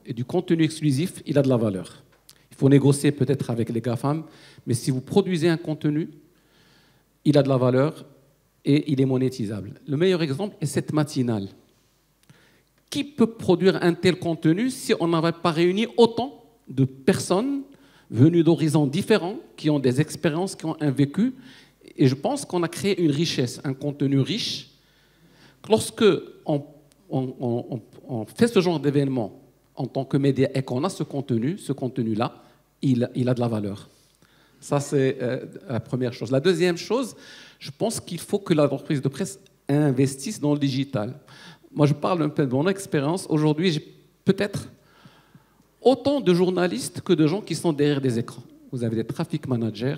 et du contenu exclusif, il a de la valeur. Il faut négocier peut-être avec les GAFAM, mais si vous produisez un contenu, il a de la valeur et il est monétisable. Le meilleur exemple est cette matinale. Qui peut produire un tel contenu si on n'avait pas réuni autant de personnes venues d'horizons différents, qui ont des expériences, qui ont un vécu? Et je pense qu'on a créé une richesse, un contenu riche. Lorsque on fait ce genre d'événement en tant que média et qu'on a ce contenu-là, il a de la valeur. Ça, c'est la première chose. La deuxième chose, je pense qu'il faut que l'entreprise de presse investisse dans le digital. Moi, je parle un peu de mon expérience. Aujourd'hui, j'ai peut-être autant de journalistes que de gens qui sont derrière des écrans. Vous avez des traffic managers,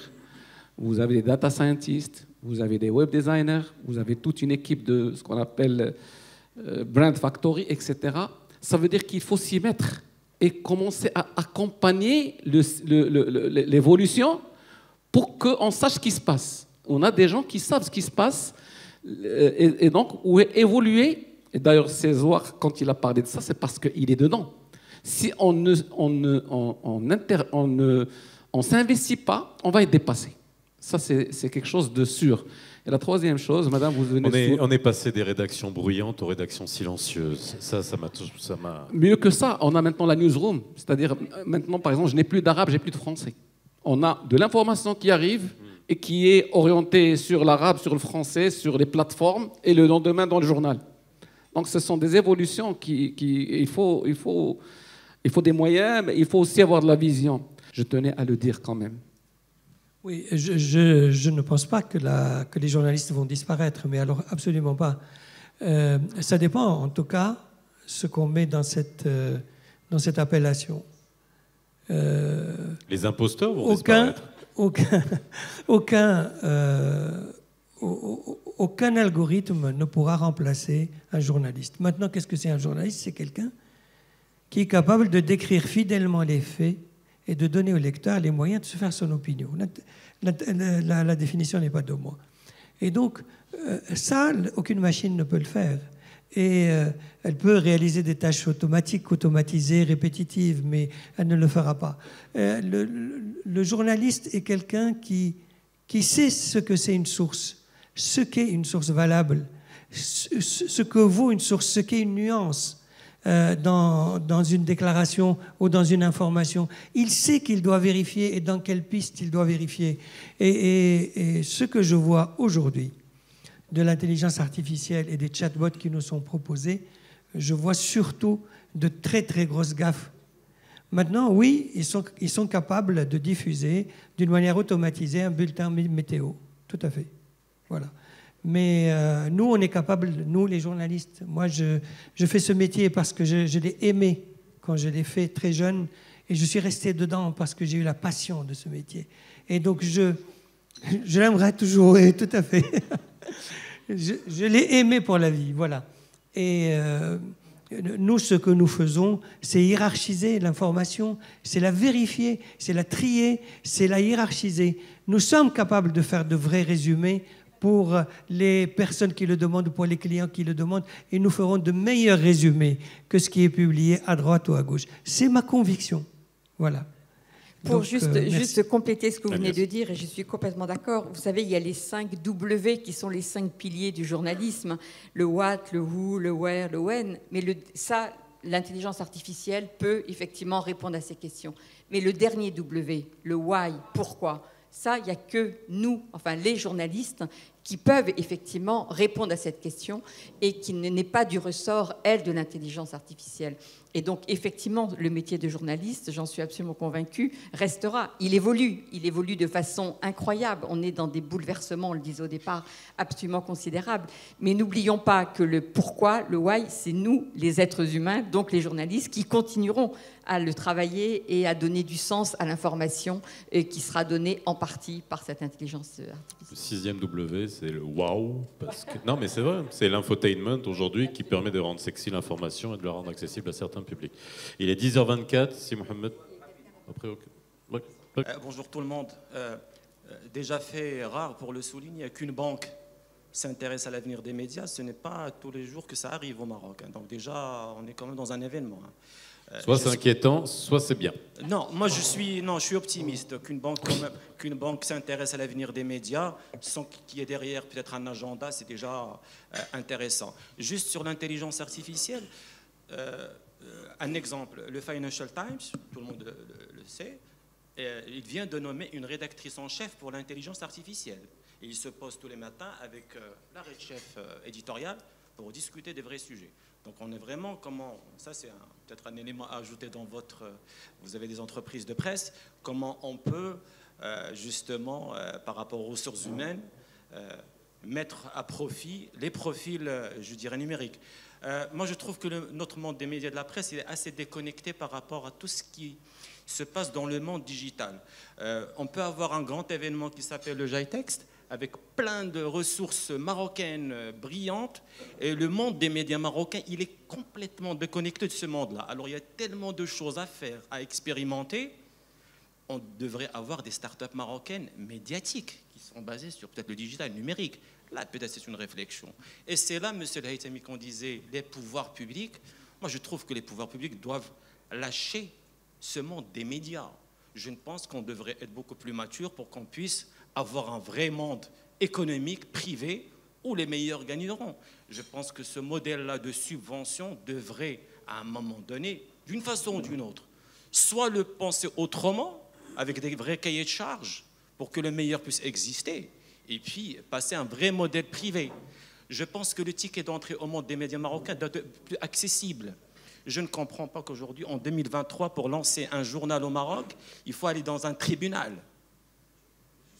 vous avez des data scientists, vous avez des web designers, vous avez toute une équipe de ce qu'on appelle brand factory, etc. Ça veut dire qu'il faut s'y mettre et commencer à accompagner l'évolution pour qu'on sache ce qui se passe. On a des gens qui savent ce qui se passe et donc où évoluer. Et d'ailleurs, César, quand il a parlé de ça, c'est parce qu'il est dedans. Si on ne s'investit pas, on va être dépassé. Ça, c'est quelque chose de sûr. Et la troisième chose, madame, vous venez... On est passé des rédactions bruyantes aux rédactions silencieuses. Ça m'a... Mieux que ça, on a maintenant la newsroom. C'est-à-dire, maintenant, par exemple, je n'ai plus d'arabe, j'ai plus de français. On a de l'information qui arrive et qui est orientée sur l'arabe, sur le français, sur les plateformes, et le lendemain dans le journal. Donc, ce sont des évolutions il faut des moyens, mais il faut aussi avoir de la vision. Je tenais à le dire quand même. Oui, je ne pense pas que les journalistes vont disparaître, mais alors absolument pas. Ça dépend, en tout cas, ce qu'on met dans cette appellation. Les imposteurs vont disparaître. Aucun algorithme ne pourra remplacer un journaliste. Maintenant, qu'est-ce que c'est un journaliste? C'est quelqu'un qui est capable de décrire fidèlement les faits et de donner au lecteur les moyens de se faire son opinion. La définition n'est pas de moi. Et donc, ça, aucune machine ne peut le faire. Et elle peut réaliser des tâches automatiques, automatisées, répétitives, mais elle ne le fera pas. Le journaliste est quelqu'un qui sait ce que c'est une source, ce qu'est une source valable, ce que vaut une source, ce qu'est une nuance. Dans une déclaration ou dans une information. Il sait qu'il doit vérifier et dans quelle piste il doit vérifier. Et ce que je vois aujourd'hui de l'intelligence artificielle et des chatbots qui nous sont proposés, je vois surtout de très très grosses gaffes. Maintenant, oui, ils sont capables de diffuser d'une manière automatisée un bulletin météo. Tout à fait. Voilà. Mais nous, on est capables, nous les journalistes, moi je fais ce métier parce que je l'ai aimé quand je l'ai fait très jeune et je suis resté dedans parce que j'ai eu la passion de ce métier. Et donc je l'aimerais toujours, oui, tout à fait. je l'ai aimé pour la vie, voilà. Et nous, ce que nous faisons, c'est hiérarchiser l'information, c'est la vérifier, c'est la trier, c'est la hiérarchiser. Nous sommes capables de faire de vrais résumés pour les personnes qui le demandent, pour les clients qui le demandent, et nous ferons de meilleurs résumés que ce qui est publié à droite ou à gauche. C'est ma conviction. Voilà. Pour juste compléter ce que vous venez de dire, et je suis complètement d'accord, vous savez, il y a les 5 W qui sont les 5 piliers du journalisme, le what, le who, le where, le when, mais l'intelligence artificielle peut effectivement répondre à ces questions. Mais le dernier W, le why, pourquoi, ça, il n'y a que nous, enfin les journalistes, qui peuvent effectivement répondre à cette question et qui n'est pas du ressort, elle, de l'intelligence artificielle. Et donc, effectivement, le métier de journaliste, j'en suis absolument convaincue, restera. Il évolue de façon incroyable. On est dans des bouleversements, on le disait au départ, absolument considérables. Mais n'oublions pas que le pourquoi, le why, c'est nous, les êtres humains, donc les journalistes, qui continueront à le travailler et à donner du sens à l'information qui sera donnée en partie par cette intelligence artificielle. Le 6e W, c'est le wow. Non, mais c'est vrai, c'est l'infotainment aujourd'hui qui permet de rendre sexy l'information et de la rendre accessible à certains publics. Il est 10h24, si Mohamed... Après, okay. Bonjour tout le monde. Déjà fait rare pour le souligner, il n'y a qu'une banque s'intéresse à l'avenir des médias, ce n'est pas tous les jours que ça arrive au Maroc. Donc déjà, on est quand même dans un événement. Soit c'est inquiétant, soit c'est bien. Non, moi je suis optimiste qu'une banque s'intéresse à l'avenir des médias sans qu'il y ait derrière peut-être un agenda, c'est déjà intéressant. Juste sur l'intelligence artificielle, un exemple, le Financial Times, tout le monde le sait, il vient de nommer une rédactrice en chef pour l'intelligence artificielle. Et il se pose tous les matins avec la chef éditoriale pour discuter des vrais sujets. Donc on est vraiment ça c'est peut-être un élément à ajouter dans vous avez des entreprises de presse, comment on peut justement par rapport aux ressources humaines mettre à profit les profils, je dirais, numériques. Moi je trouve que notre monde des médias de la presse est assez déconnecté par rapport à tout ce qui se passe dans le monde digital. On peut avoir un grand événement qui s'appelle le GITEXT, avec plein de ressources marocaines brillantes. Et le monde des médias marocains, il est complètement déconnecté de ce monde-là. Alors il y a tellement de choses à faire, à expérimenter. On devrait avoir des startups marocaines médiatiques qui sont basées sur peut-être le digital, le numérique. Là, peut-être c'est une réflexion. Et c'est là, monsieur le Haythami, qu'on disait les pouvoirs publics. Moi, je trouve que les pouvoirs publics doivent lâcher ce monde des médias. Je pense qu'on devrait être beaucoup plus mature pour qu'on puisse avoir un vrai monde économique, privé, où les meilleurs gagneront. Je pense que ce modèle-là de subvention devrait, à un moment donné, d'une façon ou d'une autre, soit le penser autrement, avec des vrais cahiers de charges, pour que le meilleur puisse exister, et puis passer à un vrai modèle privé. Je pense que le ticket d'entrée au monde des médias marocains doit être plus accessible. Je ne comprends pas qu'aujourd'hui, en 2023, pour lancer un journal au Maroc, il faut aller dans un tribunal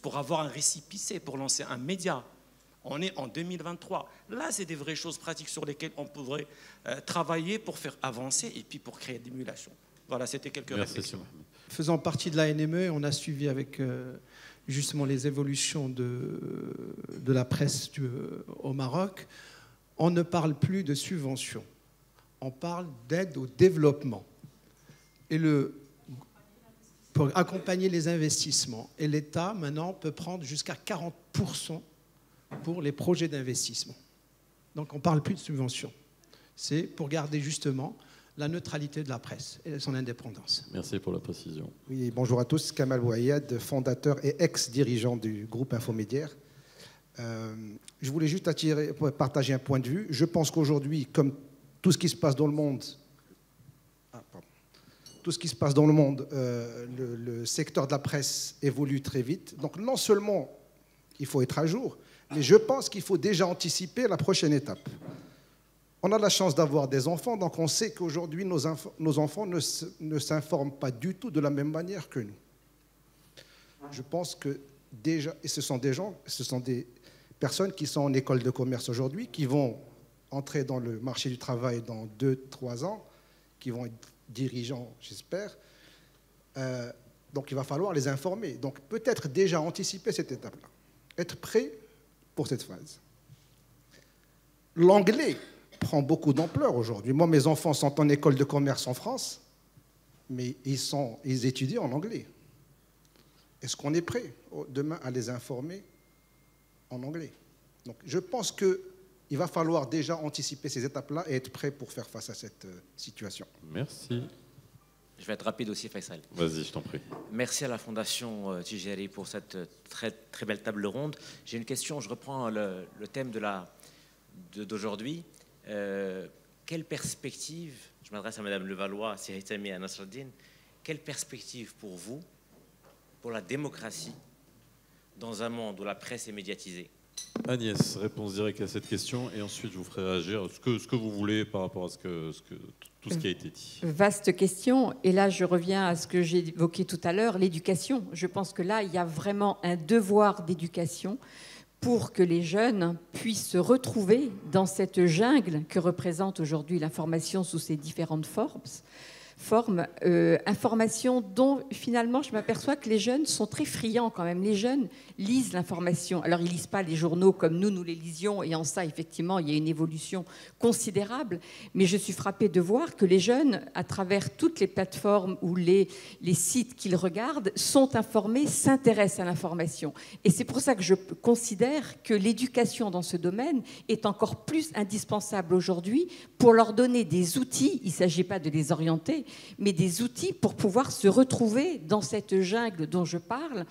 pour avoir un récépissé, pour lancer un média. On est en 2023. Là, c'est des vraies choses pratiques sur lesquelles on pourrait travailler pour faire avancer et puis pour créer d'émulation. Voilà, c'était quelques réflexions. Faisant partie de la NME, on a suivi avec justement les évolutions de la presse au Maroc. On ne parle plus de subventions. On parle d'aide au développement. Et pour accompagner les investissements. Et l'État, maintenant, peut prendre jusqu'à 40% pour les projets d'investissement. Donc, on ne parle plus de subventions. C'est pour garder justement la neutralité de la presse et son indépendance. Merci pour la précision. Oui, bonjour à tous. Kamal Bouayed, fondateur et ex-dirigeant du groupe Infomédiaire. Je voulais juste partager un point de vue. Je pense qu'aujourd'hui, comme tout ce qui se passe dans le monde, le secteur de la presse évolue très vite. Donc non seulement il faut être à jour, mais je pense qu'il faut déjà anticiper la prochaine étape. On a la chance d'avoir des enfants, donc on sait qu'aujourd'hui nos enfants ne s'informent pas du tout de la même manière que nous. Je pense que déjà, et ce sont des personnes qui sont en école de commerce aujourd'hui, qui vont entrer dans le marché du travail dans 2-3 ans, qui vont être dirigeants, j'espère. Donc il va falloir les informer. Donc peut-être déjà anticiper cette étape-là. Être prêt pour cette phase. L'anglais prend beaucoup d'ampleur aujourd'hui. Moi, mes enfants sont en école de commerce en France, mais ils étudient en anglais. Est-ce qu'on est prêt demain à les informer en anglais? Donc je pense qu'il va falloir déjà anticiper ces étapes-là et être prêt pour faire face à cette situation. Merci. Je vais être rapide aussi, Faisal. Vas-y, je t'en prie. Merci à la Fondation Tijari pour cette très, très belle table ronde. J'ai une question, je reprends le thème d'aujourd'hui. Quelle perspective, je m'adresse à Mme Levallois, Sir Haythami et à Nasreddine, quelle perspective pour vous, pour la démocratie, dans un monde où la presse est médiatisée? Agnès, réponse directe à cette question et ensuite je vous ferai réagir ce que vous voulez par rapport à tout ce qui a été dit. Vaste question. Et là, je reviens à ce que j'ai évoqué tout à l'heure, l'éducation. Je pense que là, il y a vraiment un devoir d'éducation pour que les jeunes puissent se retrouver dans cette jungle que représente aujourd'hui l'information sous ses différentes formes. information dont finalement je m'aperçois que les jeunes sont très friands quand même. Les jeunes lisent l'information. Alors ils ne lisent pas les journaux comme nous les lisions, et en ça effectivement il y a une évolution considérable, mais je suis frappée de voir que les jeunes, à travers toutes les plateformes ou les sites qu'ils regardent, sont informés, s'intéressent à l'information. Et c'est pour ça que je considère que l'éducation dans ce domaine est encore plus indispensable aujourd'hui pour leur donner des outils. Il ne s'agit pas de les orienter, mais des outils pour pouvoir se retrouver dans cette jungle dont je parle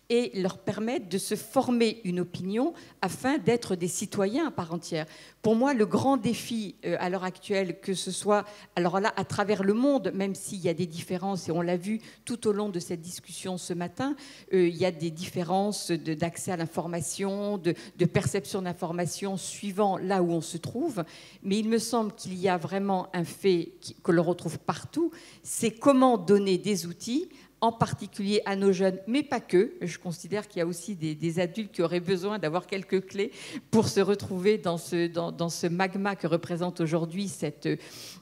et leur permettre de se former une opinion afin d'être des citoyens à part entière. Pour moi, le grand défi à l'heure actuelle, que ce soit alors là, à travers le monde, même s'il y a des différences, et on l'a vu tout au long de cette discussion ce matin, il y a des différences d'accès à l'information, de perception d'information suivant là où on se trouve, mais il me semble qu'il y a vraiment un fait que l'on retrouve partout, c'est comment donner des outils en particulier à nos jeunes, mais pas que. Je considère qu'il y a aussi des adultes qui auraient besoin d'avoir quelques clés pour se retrouver dans ce magma que représente aujourd'hui cette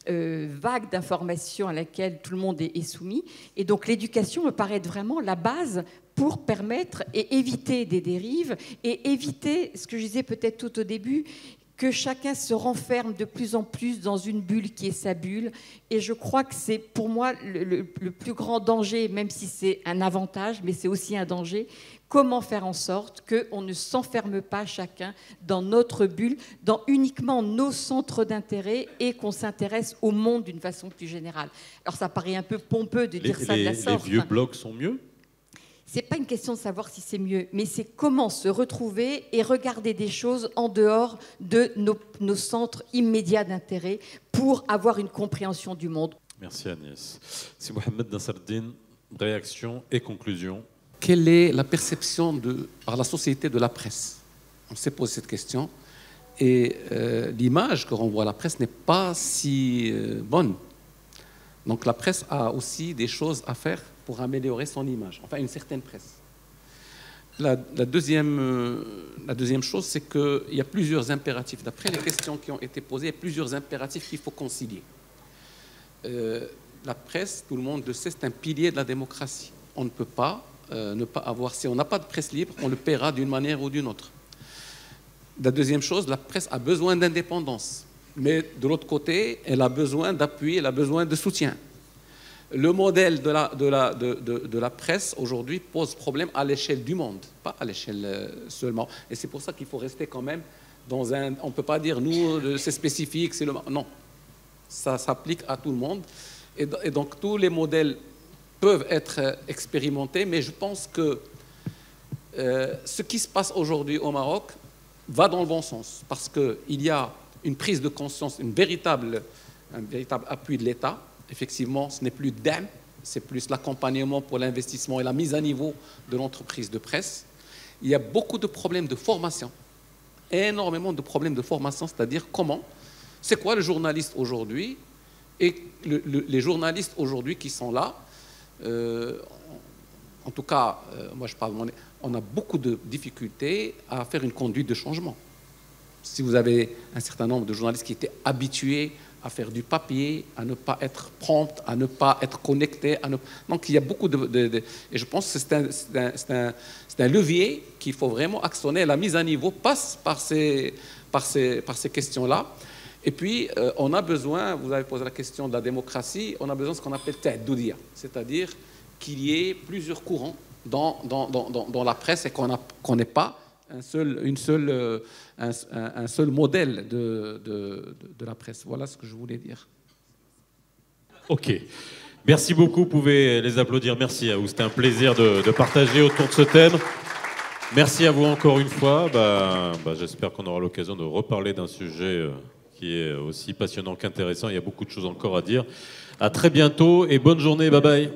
vague d'informations à laquelle tout le monde est soumis. Et donc l'éducation me paraît être vraiment la base pour permettre et éviter des dérives et éviter, ce que je disais peut-être tout au début, que chacun se renferme de plus en plus dans une bulle qui est sa bulle. Et je crois que c'est pour moi le plus grand danger, même si c'est un avantage, mais c'est aussi un danger. Comment faire en sorte qu'on ne s'enferme pas chacun dans notre bulle, dans uniquement nos centres d'intérêt et qu'on s'intéresse au monde d'une façon plus générale. Alors ça paraît un peu pompeux de dire ça de la sorte. Les vieux blogs sont mieux ? Ce n'est pas une question de savoir si c'est mieux, mais c'est comment se retrouver et regarder des choses en dehors de nos centres immédiats d'intérêt pour avoir une compréhension du monde. Merci Agnès. Si Mohamed Nasserdine, réaction et conclusion. Quelle est la perception par la société de la presse? On s'est posé cette question. Et l'image que renvoie la presse n'est pas si bonne. Donc la presse a aussi des choses à faire pour améliorer son image, enfin une certaine presse. La deuxième chose, c'est qu'il y a plusieurs impératifs. D'après les questions qui ont été posées, il y a plusieurs impératifs qu'il faut concilier. La presse, tout le monde le sait, c'est un pilier de la démocratie. On ne peut pas ne pas avoir... Si on n'a pas de presse libre, on le paiera d'une manière ou d'une autre. La deuxième chose, la presse a besoin d'indépendance. Mais de l'autre côté, elle a besoin d'appui, elle a besoin de soutien. Le modèle de la presse aujourd'hui pose problème à l'échelle du monde, pas à l'échelle seulement. Et c'est pour ça qu'il faut rester quand même dans un... On ne peut pas dire, nous, c'est spécifique, c'est le... Non, ça s'applique à tout le monde. Et donc, tous les modèles peuvent être expérimentés, mais je pense que ce qui se passe aujourd'hui au Maroc va dans le bon sens, parce qu'il y a une prise de conscience, un véritable appui de l'État. Effectivement, ce n'est plus d'AIM, c'est plus l'accompagnement pour l'investissement et la mise à niveau de l'entreprise de presse. Il y a beaucoup de problèmes de formation, énormément de problèmes de formation, c'est-à-dire c'est quoi le journaliste aujourd'hui, et les journalistes aujourd'hui qui sont là, en tout cas, moi je parle, on a beaucoup de difficultés à faire une conduite de changement. Si vous avez un certain nombre de journalistes qui étaient habitués à faire du papier, à ne pas être prompt, à ne pas être connecté. Donc il y a beaucoup et je pense que c'est un levier qu'il faut vraiment actionner. La mise à niveau passe par ces questions-là. Et puis, on a besoin, vous avez posé la question de la démocratie, on a besoin de ce qu'on appelle ta'addoudia, c'est-à-dire qu'il y ait plusieurs courants dans la presse et qu'on n'ait pas un seul modèle de la presse. Voilà ce que je voulais dire. Ok. Merci beaucoup. Vous pouvez les applaudir. Merci à vous. C'était un plaisir de partager autour de ce thème. Merci à vous encore une fois. J'espère qu'on aura l'occasion de reparler d'un sujet qui est aussi passionnant qu'intéressant. Il y a beaucoup de choses encore à dire. À très bientôt et bonne journée. Bye bye.